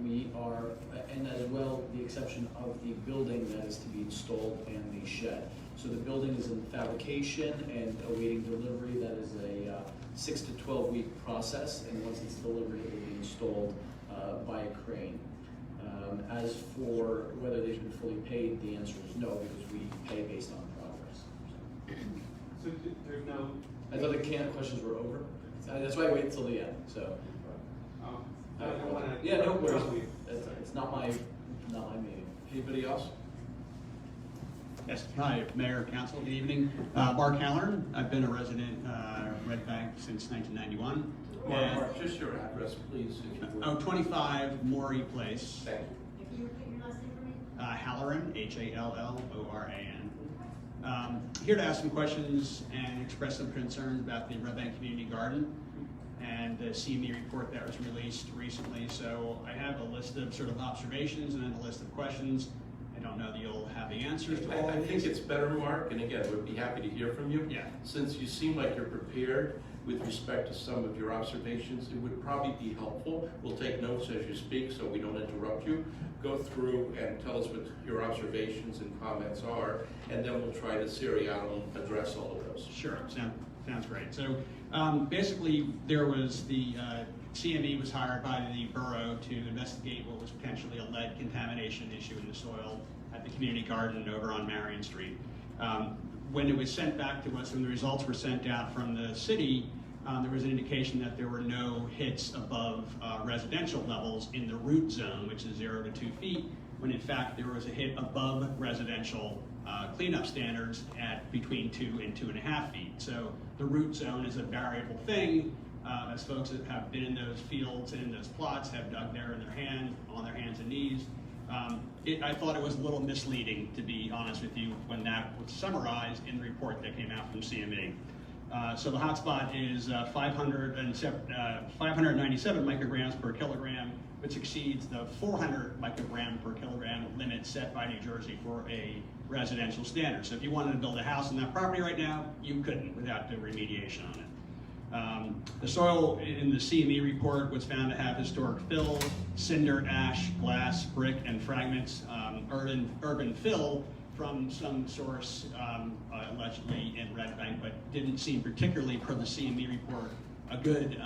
We are, and as well, the exception of the building that is to be installed and the shed. So the building is in fabrication and awaiting delivery. That is a 6 to 12 week process, and once it's delivered, it will be installed by a crane. As for whether they've been fully paid, the answer is no, because we pay based on progress. So there's no... I thought the can questions were over. That's why I waited until the end, so. I don't wanna... Yeah, no worries. It's not my meeting. Anybody else? Yes, hi, Mayor, Council, good evening. Mark Halloran, I've been a resident Red Bank since 1991. Mark, just your address, please, if you would. 25 Morey Place. Thank you. If you repeat your last name for me? Halloran, Halloran. Here to ask some questions and express some concerns about the Red Bank Community Garden and the CME report that was released recently. So I have a list of sort of observations and then a list of questions. I don't know that you'll have the answers to all I of think these. it's better, Mark, and again, we'd be happy to hear from you. Yeah. Since you seem like you're prepared with respect to some of your observations, it would probably be helpful. We'll take notes as you speak so we don't interrupt you. Go through and tell us what your observations and comments are, and then we'll try to serial address all of those. Sure, sounds great. So basically, there was the CME was hired by the borough to investigate what was potentially a lead contamination issue in the soil at the community garden over on Marion Street. When it was sent back to us, when the results were sent out from the city, there was an indication that there were no hits above residential levels in the root zone, which is 0 to 2 feet, when in fact there was a hit above residential cleanup standards at between 2 and 2.5 feet. So the root zone is a variable thing. As folks that have been in those fields and in those plots have dug there in their hand, on their hands and knees. I thought it was a little misleading, to be honest with you, when that was summarized in the report that came out from CME. So the hotspot is 597 micrograms per kilogram, which exceeds the 400 microgram per kilogram limit set by New Jersey for a residential standard. So if you wanted to build a house on that property right now, you couldn't without the remediation on it. The soil in the CME report was found to have historic fill, cinder, ash, glass, brick, and fragments, urban fill from some source allegedly in Red Bank, but didn't seem particularly, per the CME report, a good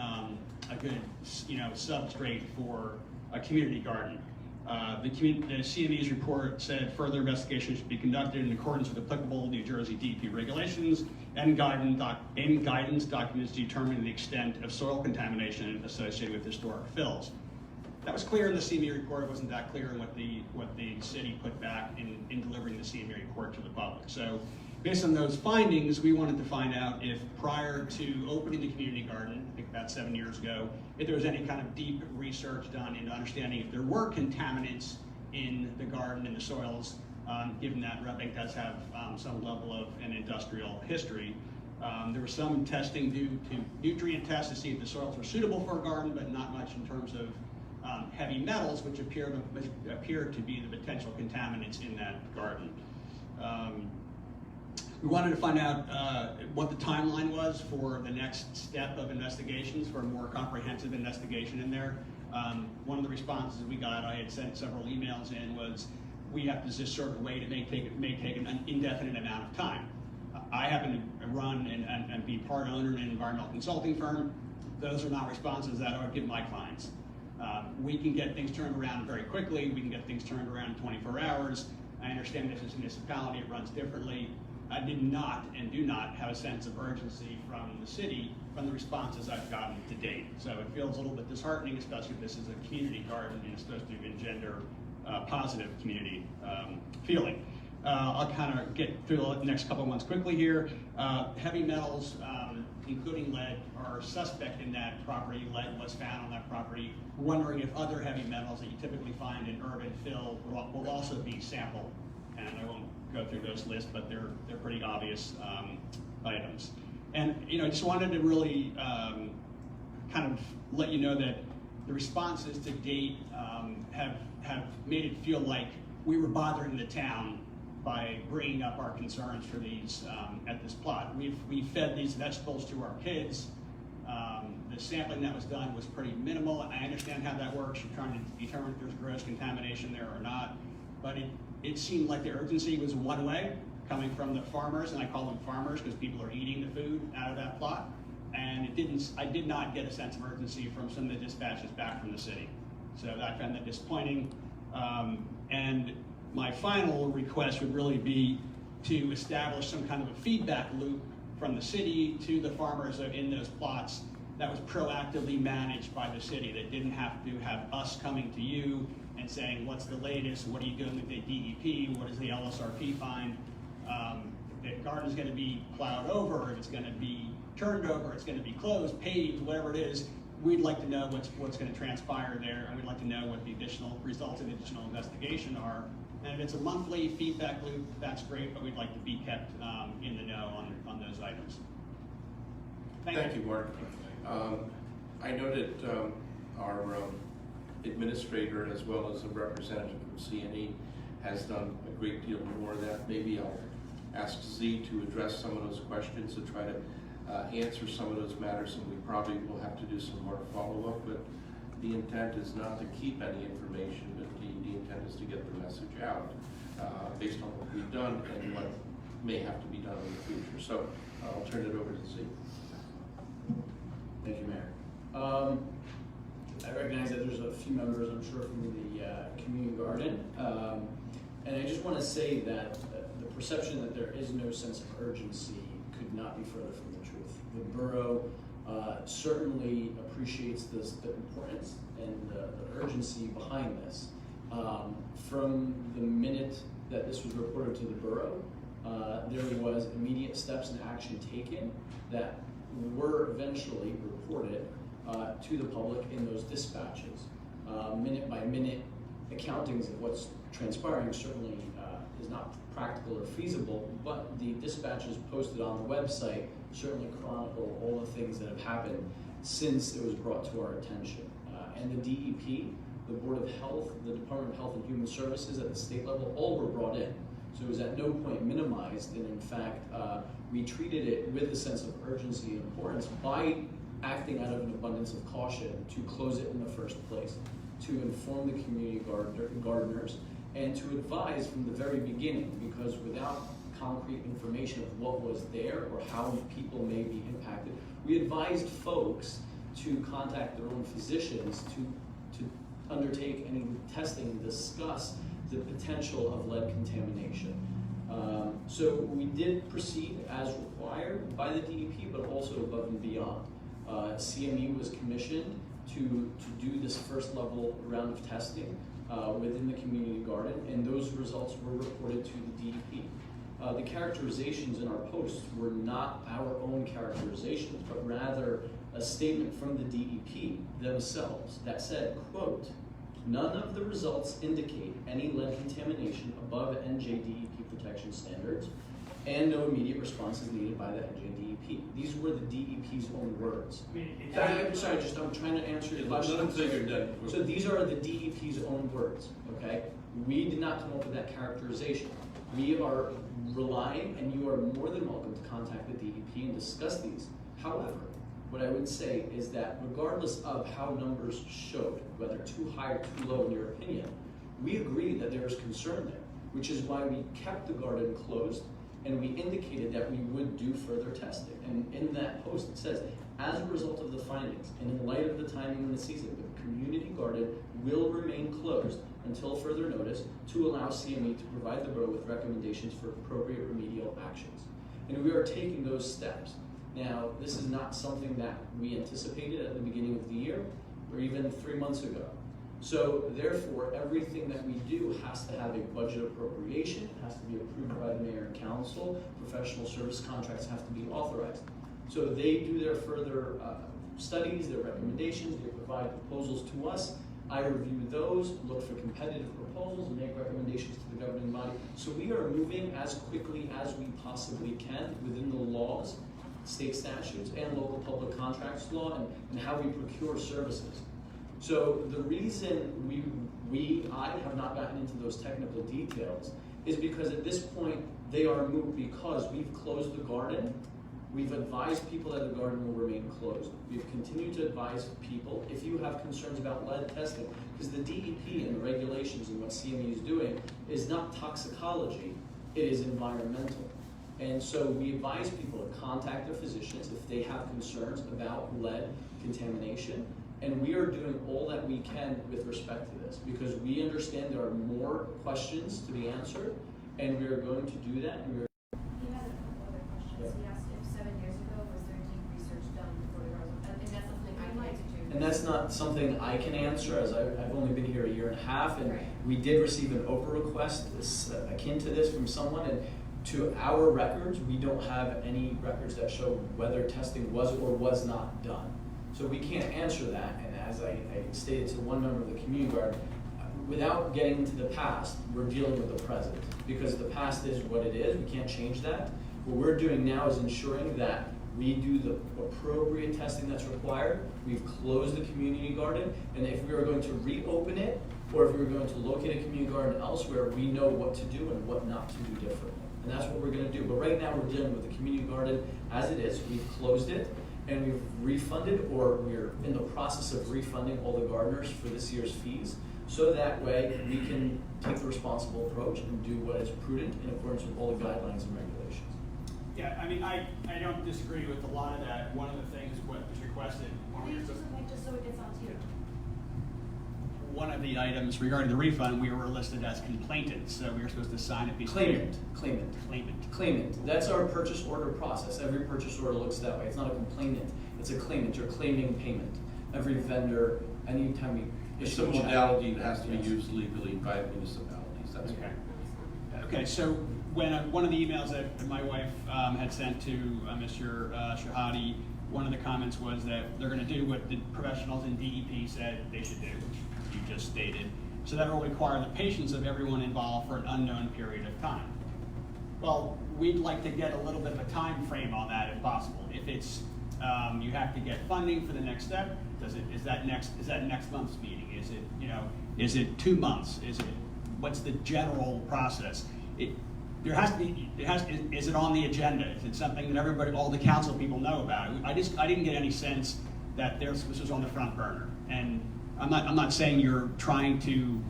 substrate for a community garden. The CME's report said further investigation should be conducted in accordance with applicable New Jersey DEP regulations and guidance documents determining the extent of soil contamination associated with historic fills. That was clear in the CME report. It wasn't that clear in what the city put back in delivering the CME report to the public. So based on those findings, we wanted to find out if prior to opening the community garden, I think about 7 years ago, if there was any kind of deep research done into understanding if there were contaminants in the garden and the soils, given that Red Bank does have some level of an industrial history. There was some testing due to nutrient tests to see if the soils were suitable for a garden, but not much in terms of heavy metals, which appear to be the potential contaminants in that garden. We wanted to find out what the timeline was for the next step of investigations, for a more comprehensive investigation in there. One of the responses we got, I had sent several emails in, was we have to just sort of wait. It may take an indefinite amount of time. I happen to run and be part owner in an environmental consulting firm. Those are not responses that I would give my clients. We can get things turned around very quickly. We can get things turned around in 24 hours. I understand this is a municipality, it runs differently. I did not and do not have a sense of urgency from the city from the responses I've gotten to date. So it feels a little bit disheartening, especially if this is a community garden and it's supposed to engender positive community feeling. I'll kind of get through the next couple of ones quickly here. Heavy metals, including lead, are suspect in that property. Lead was found on that property. We're wondering if other heavy metals that you typically find in urban fill will also be sampled. And I won't go through those lists, but they're pretty obvious items. And I just wanted to really kind of let you know that the responses to date have made it feel like we were bothering the town by bringing up our concerns for these at this plot. We fed these vegetables to our kids. The the sampling that was done was pretty minimal. I understand how that works. You're trying to determine if there's gross contamination there or not. But it seemed like the urgency was one way, coming from the farmers, and I call them farmers because people are eating the food out of that plot. And I did not get a sense of urgency from some of the dispatches back from the city. So I found that disappointing. And my final request would really be to establish some kind of a feedback loop from the city to the farmers in those plots that was proactively managed by the city, that didn't have to have us coming to you and saying, what's the latest, what are you doing with the DEP, what does the LSRP find? If the garden's gonna be plowed over, if it's gonna be turned over, it's gonna be closed, paved, whatever it is, we'd like to know what's gonna transpire there, and we'd like to know what the additional results of the additional investigation are. And if it's a monthly feedback loop, that's great, but we'd like to be kept in the know on those items. Thank you, Mark. I know that our administrator, as well as a representative from CNE, has done a great deal more of that. Maybe I'll ask Z to address some of those questions and try to answer some of those matters, and we probably will have to do some more follow-up, but the intent is not to keep any information, but the intent is to get the message out based on what we've done and what may have to be done in the future. So I'll turn it over to Z. Thank you, Mayor. I recognize that there's a few members, I'm sure, from the community garden. And I just want to say that the perception that there is no sense of urgency could not be further from the truth. The borough certainly appreciates the importance and the urgency behind this. From the minute that this was reported to the borough, there was immediate steps and action taken that were eventually reported to the public in those dispatches. Minute by minute accountings of what's transpiring certainly is not practical or feasible, but the dispatches posted on the website certainly chronicle all the things that have happened since it was brought to our attention. And the DEP, the Board of Health, the Department of Health and Human Services at the state level, all were brought in. So it was at no point minimized, and in fact, we treated it with a sense of urgency and importance by acting out of an abundance of caution to close it in the first place, to inform the community gardeners, and to advise from the very beginning, because without concrete information of what was there or how people may be impacted, we advised folks to contact their own physicians to undertake any testing and discuss the potential of lead contamination. So we did proceed as required by the DEP, but also above and beyond. CME was commissioned to do this first level round of testing within the community garden, and those results were reported to the DEP. The characterizations in our posts were not our own characterizations, but rather a statement from the DEP themselves that said, quote, "None of the results indicate any lead contamination above NJDEP protection standards, and no immediate response is needed by the NJDEP." These were the DEP's own words. I'm sorry, I'm trying to answer your question. So these are the DEP's own words, okay? We did not come up with that characterization. We are relying, and you are more than welcome to contact the DEP and discuss these. However, what I would say is that regardless of how numbers showed, whether too high or too low in your opinion, we agree that there is concern there, which is why we kept the garden closed and we indicated that we would do further testing. And in that post it says, as a result of the findings and in light of the timing of the season, the community garden will remain closed until further notice to allow CME to provide the borough with recommendations for appropriate remedial actions. And we are taking those steps. Now, this is not something that we anticipated at the beginning of the year or even 3 months ago. So therefore, everything that we do has to have a budget appropriation, it has to be approved by the mayor and council, professional service contracts have to be authorized. So they do their further studies, their recommendations, they provide proposals to us. I review those, look for competitive proposals, and make recommendations to the governing body. So we are moving as quickly as we possibly can within the laws, state statutes, and local public contracts law, and how we procure services. So the reason I have not gotten into those technical details is because at this point they are moot because we've closed the garden We've advised people that the garden will remain closed. We've continued to advise people, if you have concerns about lead testing, because the DEP and the regulations and what CME is doing is not toxicology, it is environmental. And so we advise people to contact their physicians if they have concerns about lead contamination. And we are doing all that we can with respect to this, because we understand there are more questions to be answered, and we are going to do that. And He had a couple other questions. He asked if 7 years ago, was there deep research done before the girls? And that's something I can answer to. And that's not something I can answer, as I've only been here a year and a half, and we did receive an Oprah request akin to this from someone, and to our records, we don't have any records that show whether testing was or was not done. So we can't answer that, and as I stated to one member of the community guard, without getting into the past, we're dealing with the present, because the past is what it is, we can't change that. What we're doing now is ensuring that we do the appropriate testing that's required. We've closed the community garden, and if we are going to reopen it, or if we are going to locate a community garden elsewhere, we know what to do and what not to do differently. And that's what we're gonna do. But right now, we're dealing with the community garden as it is. We've closed it, and we've refunded, or we're in the process of refunding all the gardeners for this year's fees, so that way we can take the responsible approach and do what is prudent in accordance with all the guidelines and regulations. Yeah, I mean, I don't disagree with a lot of that. One of the things what was requested, Just so it gets on to you. one of the items regarding the refund, we were listed as complainant, so we were supposed to sign a piece of Claimant. That's our purchase order process. Every purchase order looks that way. It's not a complainant, it's a claimant. You're claiming payment. Every vendor, anytime we It's issue a a check. modality that has to be used legally by municipalities, that's Okay. Okay, so when one of the emails that my wife had sent to Mr. Shahadi, one of the comments was that they're going to do what the professionals in DEP said they should do, which you just stated. So that will require the patience of everyone involved for an unknown period of time. Well, we'd like to get a little bit of a time frame on that if possible. If it's you have to get funding for the next step, is that next month's meeting? Is it 2 months? What's the general process? There has to be. Is it on the agenda? Is it something that all the council people know about? I didn't get any sense that this was on the front burner. And I'm not saying you're trying to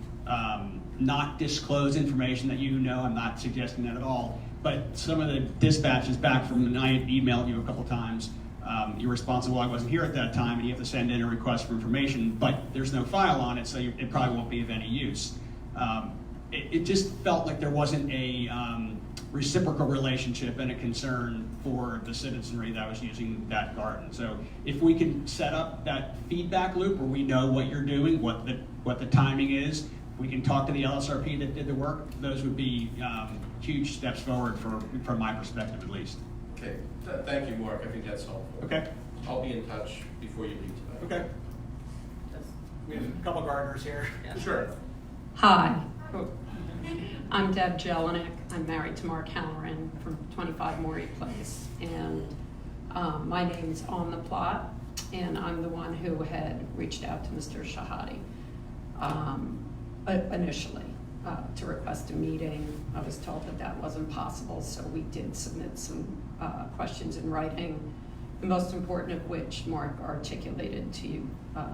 not disclose information that you know. I'm not suggesting that at all. But some of the dispatches back from when I emailed you a couple times, you're responsible. I wasn't here at that time, and you have to send in a request for information. But there's no file on it, so it probably won't be of any use. It just felt like there wasn't a reciprocal relationship and a concern for the citizenry that was using that garden. So if we can set up that feedback loop where we know what you're doing, what the timing is, we can talk to the LSRP that did the work, those would be huge steps forward from my perspective at least. Okay, thank you, Mark, I think that's helpful. Okay. I'll be in touch before you leave tonight. Okay. We have a couple gardeners here. Sure. Hi, I'm Deb Jelinek. I'm married to Mark Halloran from 25 Morey Place, and my name's on the plot, and I'm the one who had reached out to Mr. Shahadi initially to request a meeting. I was told that wasn't possible, so we did submit some questions in writing, the most important of which Mark articulated to you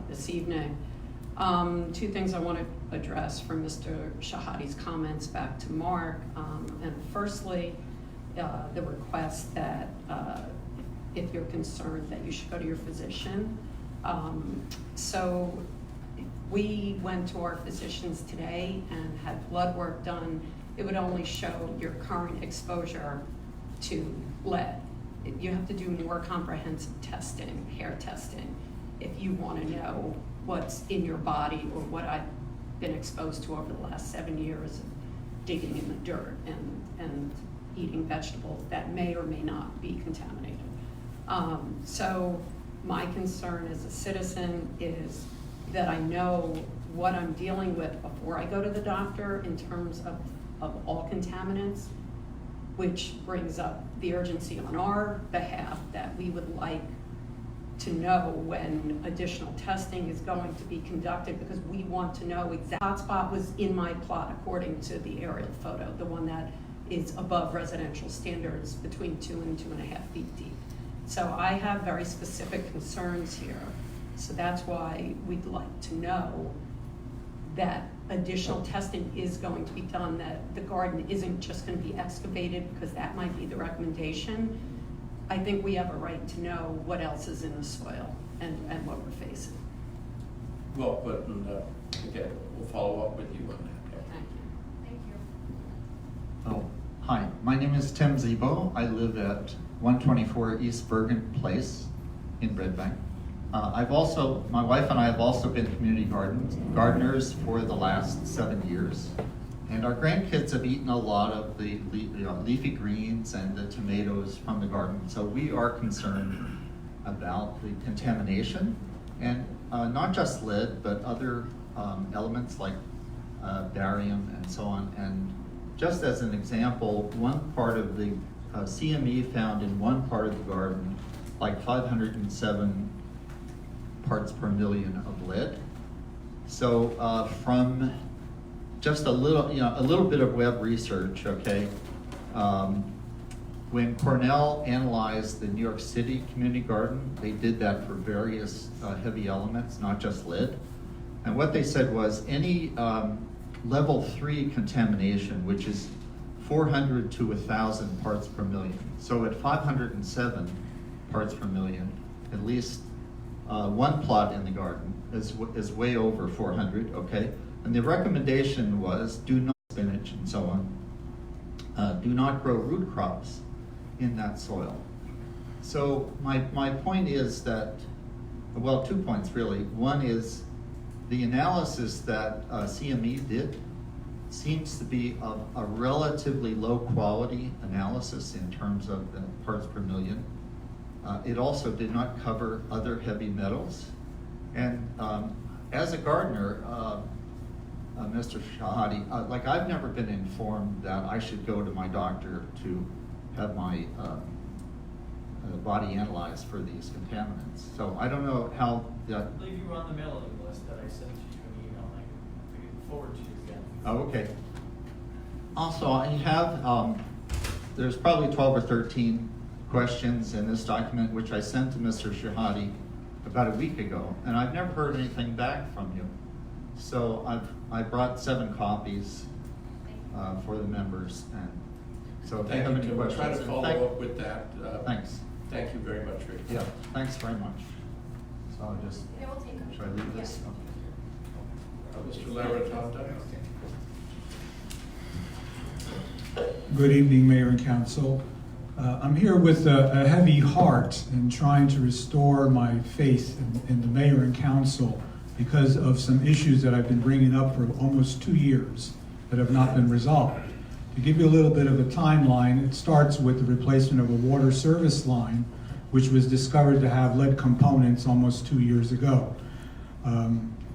this evening. 2 things I want to address from Mr. Shahadi's comments back to Mark. And firstly, the request that if you're concerned that you should go to your physician. So we went to our physicians today and had blood work done. It would only show your current exposure to lead. You have to do more comprehensive testing, hair testing, if you want to know what's in your body or what I've been exposed to over the last 7 years of digging in the dirt and eating vegetables that may or may not be contaminated. So my concern as a citizen is that I know what I'm dealing with before I go to the doctor in terms of all contaminants, which brings up the urgency on our behalf that we would like to know when additional testing is going to be conducted, because we want to know exactly. Hotspot was in my plot according to the aerial photo, the one that is above residential standards between 2 and 2.5 feet deep. So I have very specific concerns here. So that's why we'd like to know that additional testing is going to be done, that the garden isn't just going to be excavated, because that might be the recommendation. I think we have a right to know what else is in the soil and what we're facing. Well, but, again, we'll follow up with you on that. Thank you. Thank you. Oh, hi, my name is Tim Zebo. I live at 124 East Bergen Place in Red Bank. My wife and I have also been community gardeners for the last 7 years. And our grandkids have eaten a lot of the leafy greens and the tomatoes from the garden. So we are concerned about the contamination, and not just lead, but other elements like barium and so on. And just as an example, one part of the CME found in one part of the garden like 507 parts per million of lead. So from just a little bit of web research, okay, when Cornell analyzed the New York City community garden, they did that for various heavy elements, not just lead. And what they said was any level 3 contamination, which is 400 to 1,000 parts per million. So at 507 parts per million, at least one plot in the garden is way over 400, okay? And the recommendation was do not spinach and so on. Do not grow root crops in that soil. So my point is that, well, 2 points really. One is the analysis that CME did seems to be a relatively low quality analysis in terms of the parts per million. It also did not cover other heavy metals. And as a gardener, Mr. Shahade, like I've never been informed that I should go to my doctor to have my body analyzed for these contaminants. So I don't know how that... I believe you were on the mailing list that I sent you an email. I can forward to you again. Oh, okay. Also, I have, there's probably 12 or 13 questions in this document, which I sent to Mr. Shahade about a week ago, and I've never heard anything back from you. So I brought 7 copies for the members, and so if you have any questions. We'll try to follow up with that. Thanks. Thank you very much, Rick. Yeah, thanks very much. So I'll just, Yeah, we'll take them. should I leave this? Mr. Laratanta. Good evening, Mayor and Council. I'm here with a heavy heart in trying to restore my faith in the Mayor and Council because of some issues that I've been bringing up for almost 2 years that have not been resolved. To give you a little bit of a timeline, it starts with the replacement of a water service line, which was discovered to have lead components almost 2 years ago.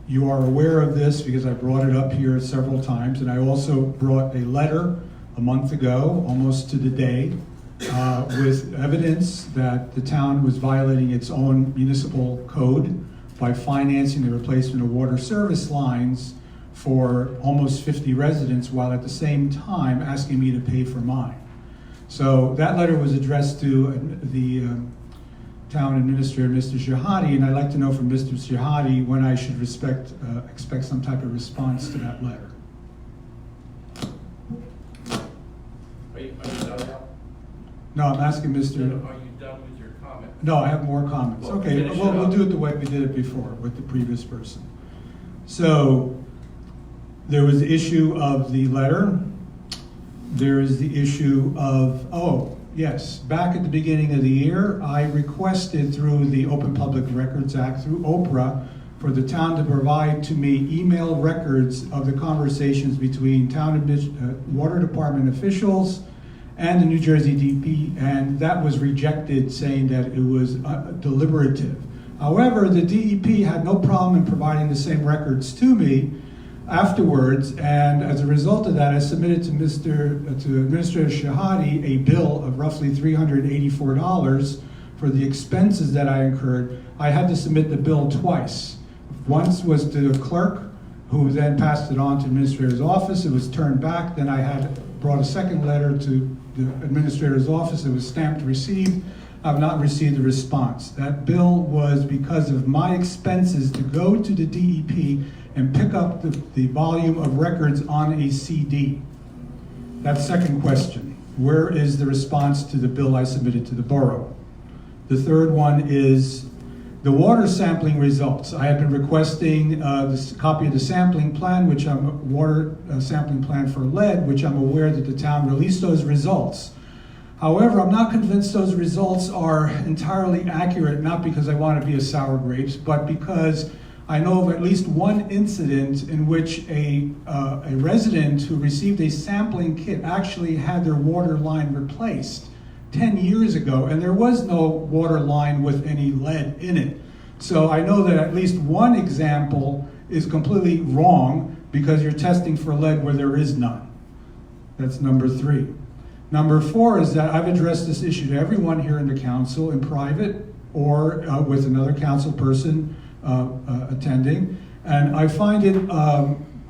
You are aware of this because I brought it up here several times, and I also brought a letter a month ago, almost to the day, with evidence that the town was violating its own municipal code by financing the replacement of water service lines for almost 50 residents, while at the same time asking me to pay for mine. So that letter was addressed to the town administrator, Mr. Shahade, and I'd like to know from Mr. Shahade when I should expect some type of response to that letter. Are you done now? No, I'm asking Mr. Are you done with your comment? No, I have more comments. Well, Okay, finish it we'll up. do it the way we did it before with the previous person. So there was the issue of the letter. There is the issue of, oh, yes, back at the beginning of the year, I requested through the Open Public Records Act, through Oprah, for the town to provide to me email records of the conversations between town water department officials and the New Jersey DP, and that was rejected, saying that it was deliberative. However, the DEP had no problem in providing the same records to me afterwards, and as a result of that, I submitted to Administrator Shahade a bill of roughly $384 for the expenses that I incurred. I had to submit the bill twice. Once was to the clerk, who then passed it on to the administrator's office. It was turned back. Then I had brought a second letter to the administrator's office. It was stamped received. I've not received a response. That bill was because of my expenses to go to the DEP and pick up the volume of records on a CD. That's second question. Where is the response to the bill I submitted to the borough? The third one is the water sampling results. I have been requesting this copy of the sampling plan, which I'm water sampling plan for lead, which I'm aware that the town released those results. However, I'm not convinced those results are entirely accurate, not because I want to be a sour grapes, but because I know of at least one incident in which a resident who received a sampling kit actually had their water line replaced 10 years ago, and there was no water line with any lead in it. So I know that at least one example is completely wrong because you're testing for lead where there is none. That's number 3. Number 4 is that I've addressed this issue to everyone here in the council in private or with another council person attending, and I find it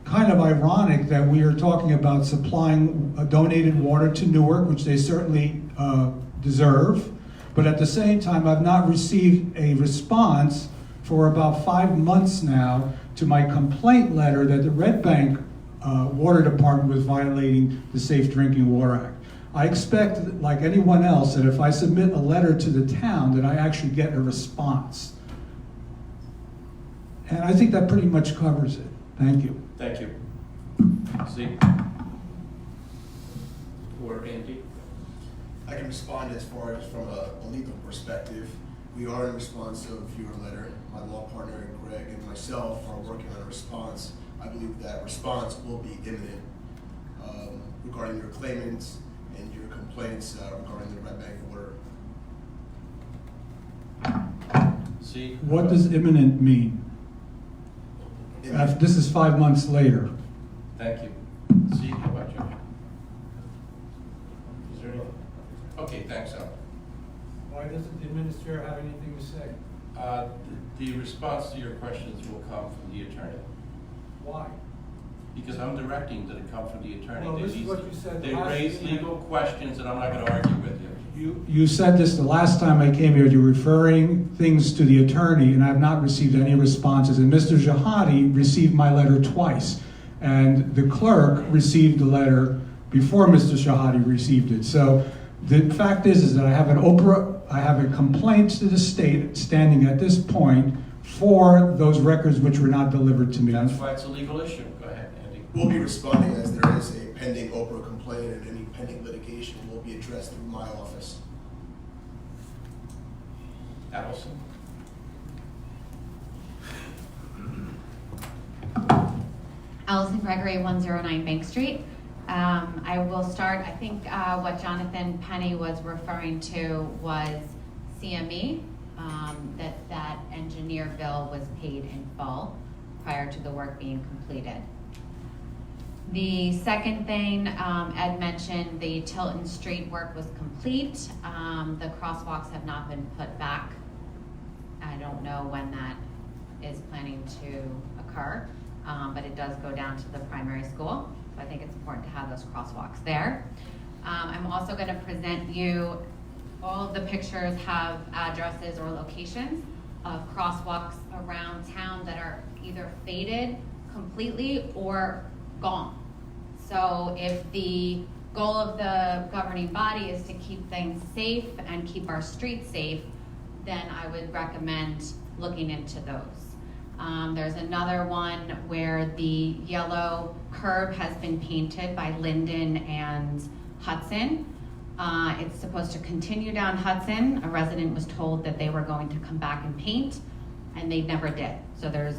kind of ironic that we are talking about supplying donated water to Newark, which they certainly deserve, but at the same time I've not received a response for about 5 months now to my complaint letter that the Red Bank Water Department was violating the Safe Drinking Water Act. I expect, like anyone else, that if I submit a letter to the town that I actually get a response. And I think that pretty much covers it. Thank you. Thank you. See? Or Andy? I can respond as far as from a legal perspective. We are in response of your letter. My law partner, Greg, and myself are working on a response. I believe that response will be imminent regarding your claimants and your complaints regarding the Red Bank water. See? What does imminent mean? This is 5 months later. Thank you. See, how about you? Is there any? Okay, thanks, Al. Why doesn't the administrator have anything to say? The response to your questions will come from the attorney. Why? Because I'm directing that it come from the attorney. Well, this is what you said They last raise meeting. legal questions, and I'm not going to argue with you. You said this the last time I came here, you're referring things to the attorney, and I've not received any responses. And Mr. Jahadi received my letter twice, and the clerk received the letter before Mr. Jahadi received it. So the fact is that I have a complaint to the state standing at this point for those records which were not delivered to me. That's why it's a legal issue. Go ahead, Andy. We'll be responding as there is a pending Oprah complaint, and any pending litigation will be addressed through my office. Allison? Allison Gregory, 109 Bank Street. I will start, I think what Jonathan Penny was referring to was CME, that engineer bill was paid in full prior to the work being completed. The second thing, Ed mentioned the Tilton Street work was complete. The crosswalks have not been put back. I don't know when that is planning to occur, but it does go down to the primary school. So I think it's important to have those crosswalks there. I'm also going to present you, all of the pictures have addresses or locations of crosswalks around town that are either faded completely or gone. So if the goal of the governing body is to keep things safe and keep our streets safe, then I would recommend looking into those. There's another one where the yellow curb has been painted by Linden and Hudson. It's supposed to continue down Hudson. A resident was told that they were going to come back and paint, and they never did. So there's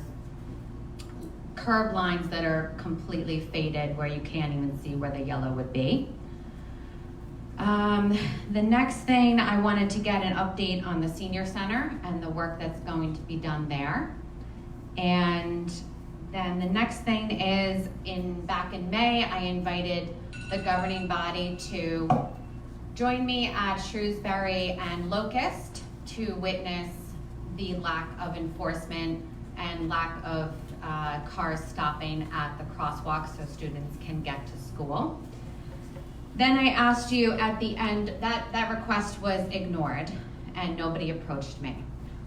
curb lines that are completely faded where you can't even see where the yellow would be. The next thing, I wanted to get an update on the senior center and the work that's going to be done there. And then the next thing is, back in May, I invited the governing body to join me at Shrewsbury and Locust to witness the lack of enforcement and lack of cars stopping at the crosswalk so students can get to school. Then I asked you at the end, that request was ignored. and nobody approached me.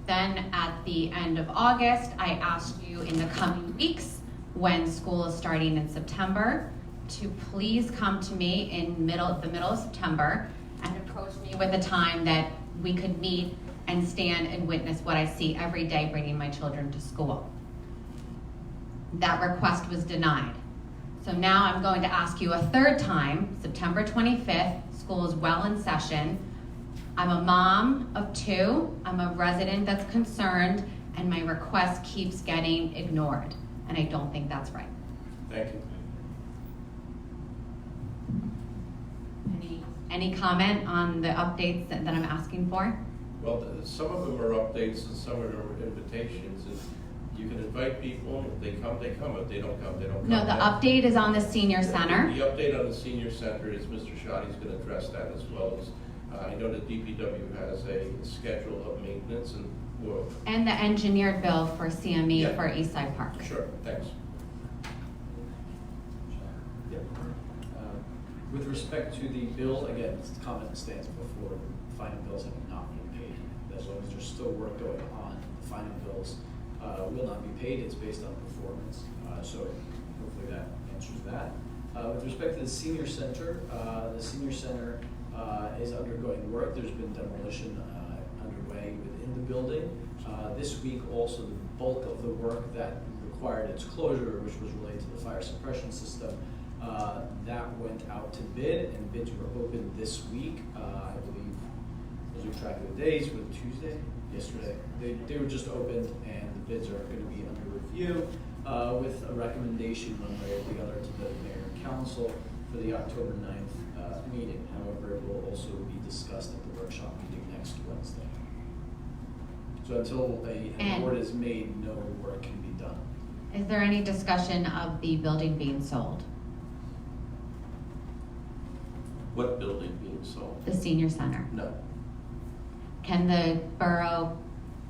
Then at the end of August, I asked you in the coming weeks, when school is starting in September, to please come to me in the middle of September and approach me with a time that we could meet and stand and witness what I see every day bringing my children to school. That request was denied. So now I'm going to ask you a third time, September 25th, school is well in session. I'm a mom of 2, I'm a resident that's concerned, and my request keeps getting ignored. And I don't think that's right. Thank you. Any comment on the updates that I'm asking for? Well, some of them are updates and some of them are invitations. And you can invite people. If they come, they come. If they don't come, they don't come. No, the update is on the senior center. The update on the senior center is Mr. Shoddy's going to address that, as well as I know that DPW has a schedule of maintenance and work. And the engineered bill for CME Yeah. for Eastside Park. Sure, thanks. With respect to the bill, again, it's the comment that stands before the final bills have not been paid. As long as there's still work going on, the final bills will not be paid. It's based on performance. So hopefully that answers that. With respect to the senior center is undergoing work. There's been demolition underway within the building. This week also the bulk of the work that required its closure, which was related to the fire suppression system, that went out to bid, and bids were opened this week. I believe, losing track of the days, with Tuesday, yesterday. They were just opened, and the bids are going to be under review with a recommendation one way or the other to the mayor and council for the October 9th meeting. However, it will also be discussed at the workshop meeting next Wednesday. So until an award is made, no work can be done. Is there any discussion of the building being sold? What building being sold? The senior center. No. Can the borough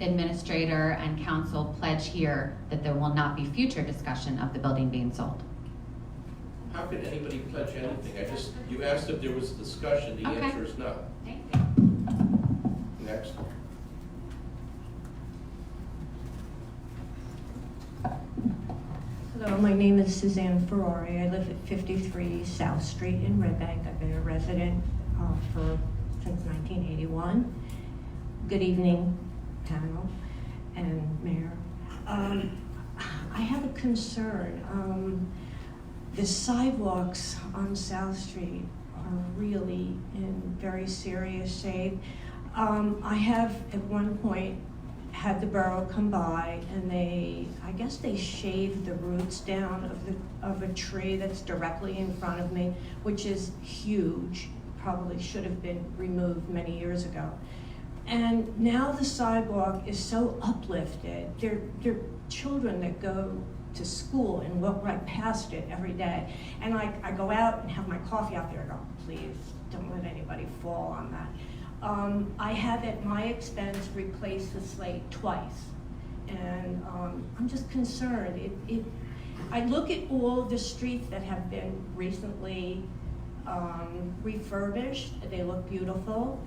administrator and council pledge here that there will not be future discussion of the building being sold? How could anybody pledge anything? You asked if there was discussion, the Okay. answer is no. Thank you. Next. Hello, my name is Suzanne Ferrari. I live at 53 South Street in Red Bank. I've been a resident since 1981. Good evening, panel and mayor. I have a concern. The sidewalks on South Street are really in very serious shape. I have at one point had the borough come by, and I guess they shaved the roots down of a tree that's directly in front of me, which is huge, probably should have been removed many years ago. And now the sidewalk is so uplifted. There are children that go to school and walk right past it every day. And I go out and have my coffee out there and go, please, don't let anybody fall on that. I have at my expense replaced the slate twice. And I'm just concerned. I look at all the streets that have been recently refurbished. They look beautiful.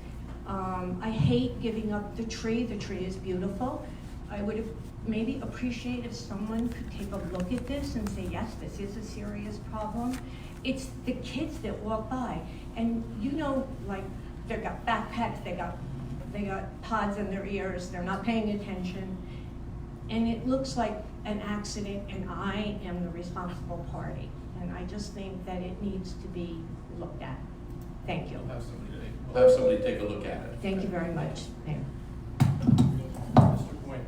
I hate giving up the tree. The tree is beautiful. I would have maybe appreciate if someone could take a look at this and say, yes, this is a serious problem. It's the kids that walk by. And you know, like, they've got backpacks, they got pods in their ears, they're not paying attention. And it looks like an accident, and I am the responsible party. And I just think that it needs to be looked at. Thank you. We'll have somebody take a look at it. Thank you very much, Mayor. Mr. Point.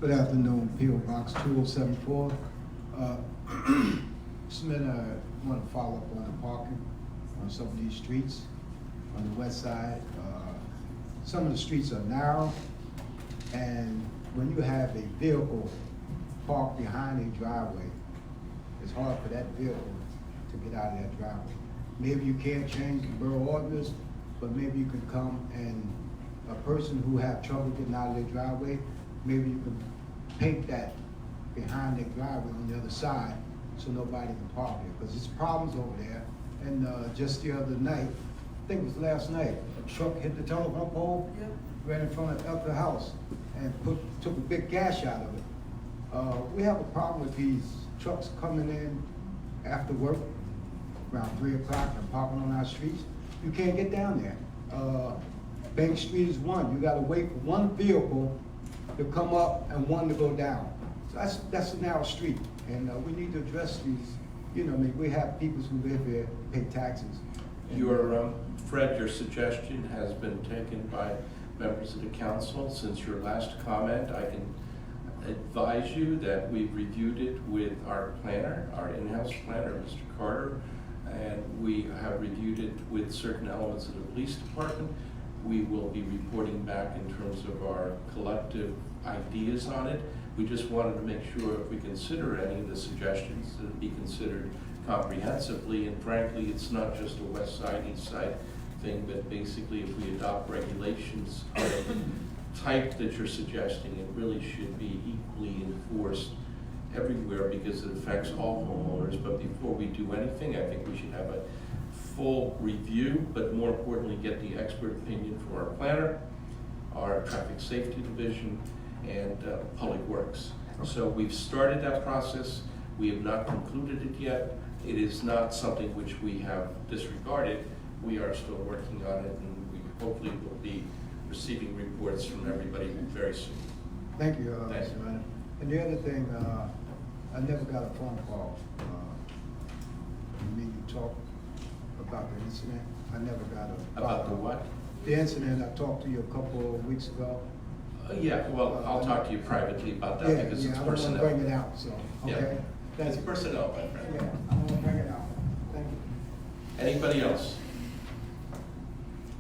Good afternoon, P.O. Box 2074. Smith, I want to follow up on the parking on some of these streets on the west side. Some of the streets are narrow, and when you have a vehicle parked behind a driveway, it's hard for that vehicle to get out of that driveway. Maybe you can't change the borough ordinance, but maybe you could come and a person who have trouble getting out of their driveway, maybe you could paint that behind their driveway on the other side so nobody can park there, because there's problems over there. And just the other night, I think it was last night, a truck hit the telephone pole, ran in front of the house, and took a big gash out of it. We have a problem with these trucks coming in after work, around 3 o'clock, and parking on our streets. You can't get down there. Bank Street is one. You gotta wait for one vehicle to come up and one to go down. So that's a narrow street, and we need to address these. You know, I mean, we have people who live here, pay taxes. Fred, your suggestion has been taken by members of the council. Since your last comment, I can advise you that we've reviewed it with our planner, our in-house planner, Mr. Carter, and we have reviewed it with certain elements of the police department. We will be reporting back in terms of our collective ideas on it. We just wanted to make sure if we consider any of the suggestions, that it be considered comprehensively. And frankly, it's not just a west side, east side thing, but basically if we adopt regulations of the type that you're suggesting, it really should be equally enforced everywhere because it affects all homeowners. But before we do anything, I think we should have a full review, but more importantly, get the expert opinion from our planner, our traffic safety division, and Public Works. So we've started that process. We have not concluded it yet. It is not something which we have disregarded. We are still working on it, and we hopefully will be receiving reports from everybody very soon. Thank you, Mr. Renner. And the other thing, I never got a phone call. You mean you talk about the incident? I never got a About the what? The incident, I talked to you a couple of weeks ago. Yeah, well, I'll talk to you privately about that because it's personnel. I don't want to bring it out, so, okay? Yeah. It's personnel, my friend. Yeah, I don't want to bring it out. Thank you. Anybody else?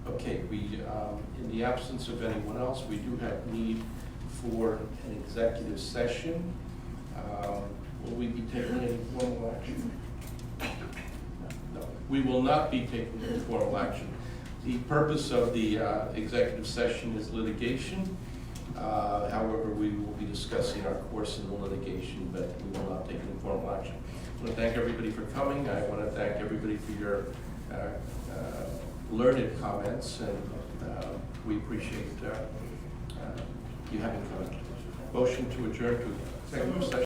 Okay, in the absence of anyone else, we do have need for an executive session. Will we be taking any formal action? No, we will not be taking any formal action. The purpose of the executive session is litigation. However, we will be discussing our course in the litigation, but we will not take any formal action. I want to thank everybody for coming. I want to thank everybody for your learned comments, and we appreciate you having come. Motion to adjourn to executive session.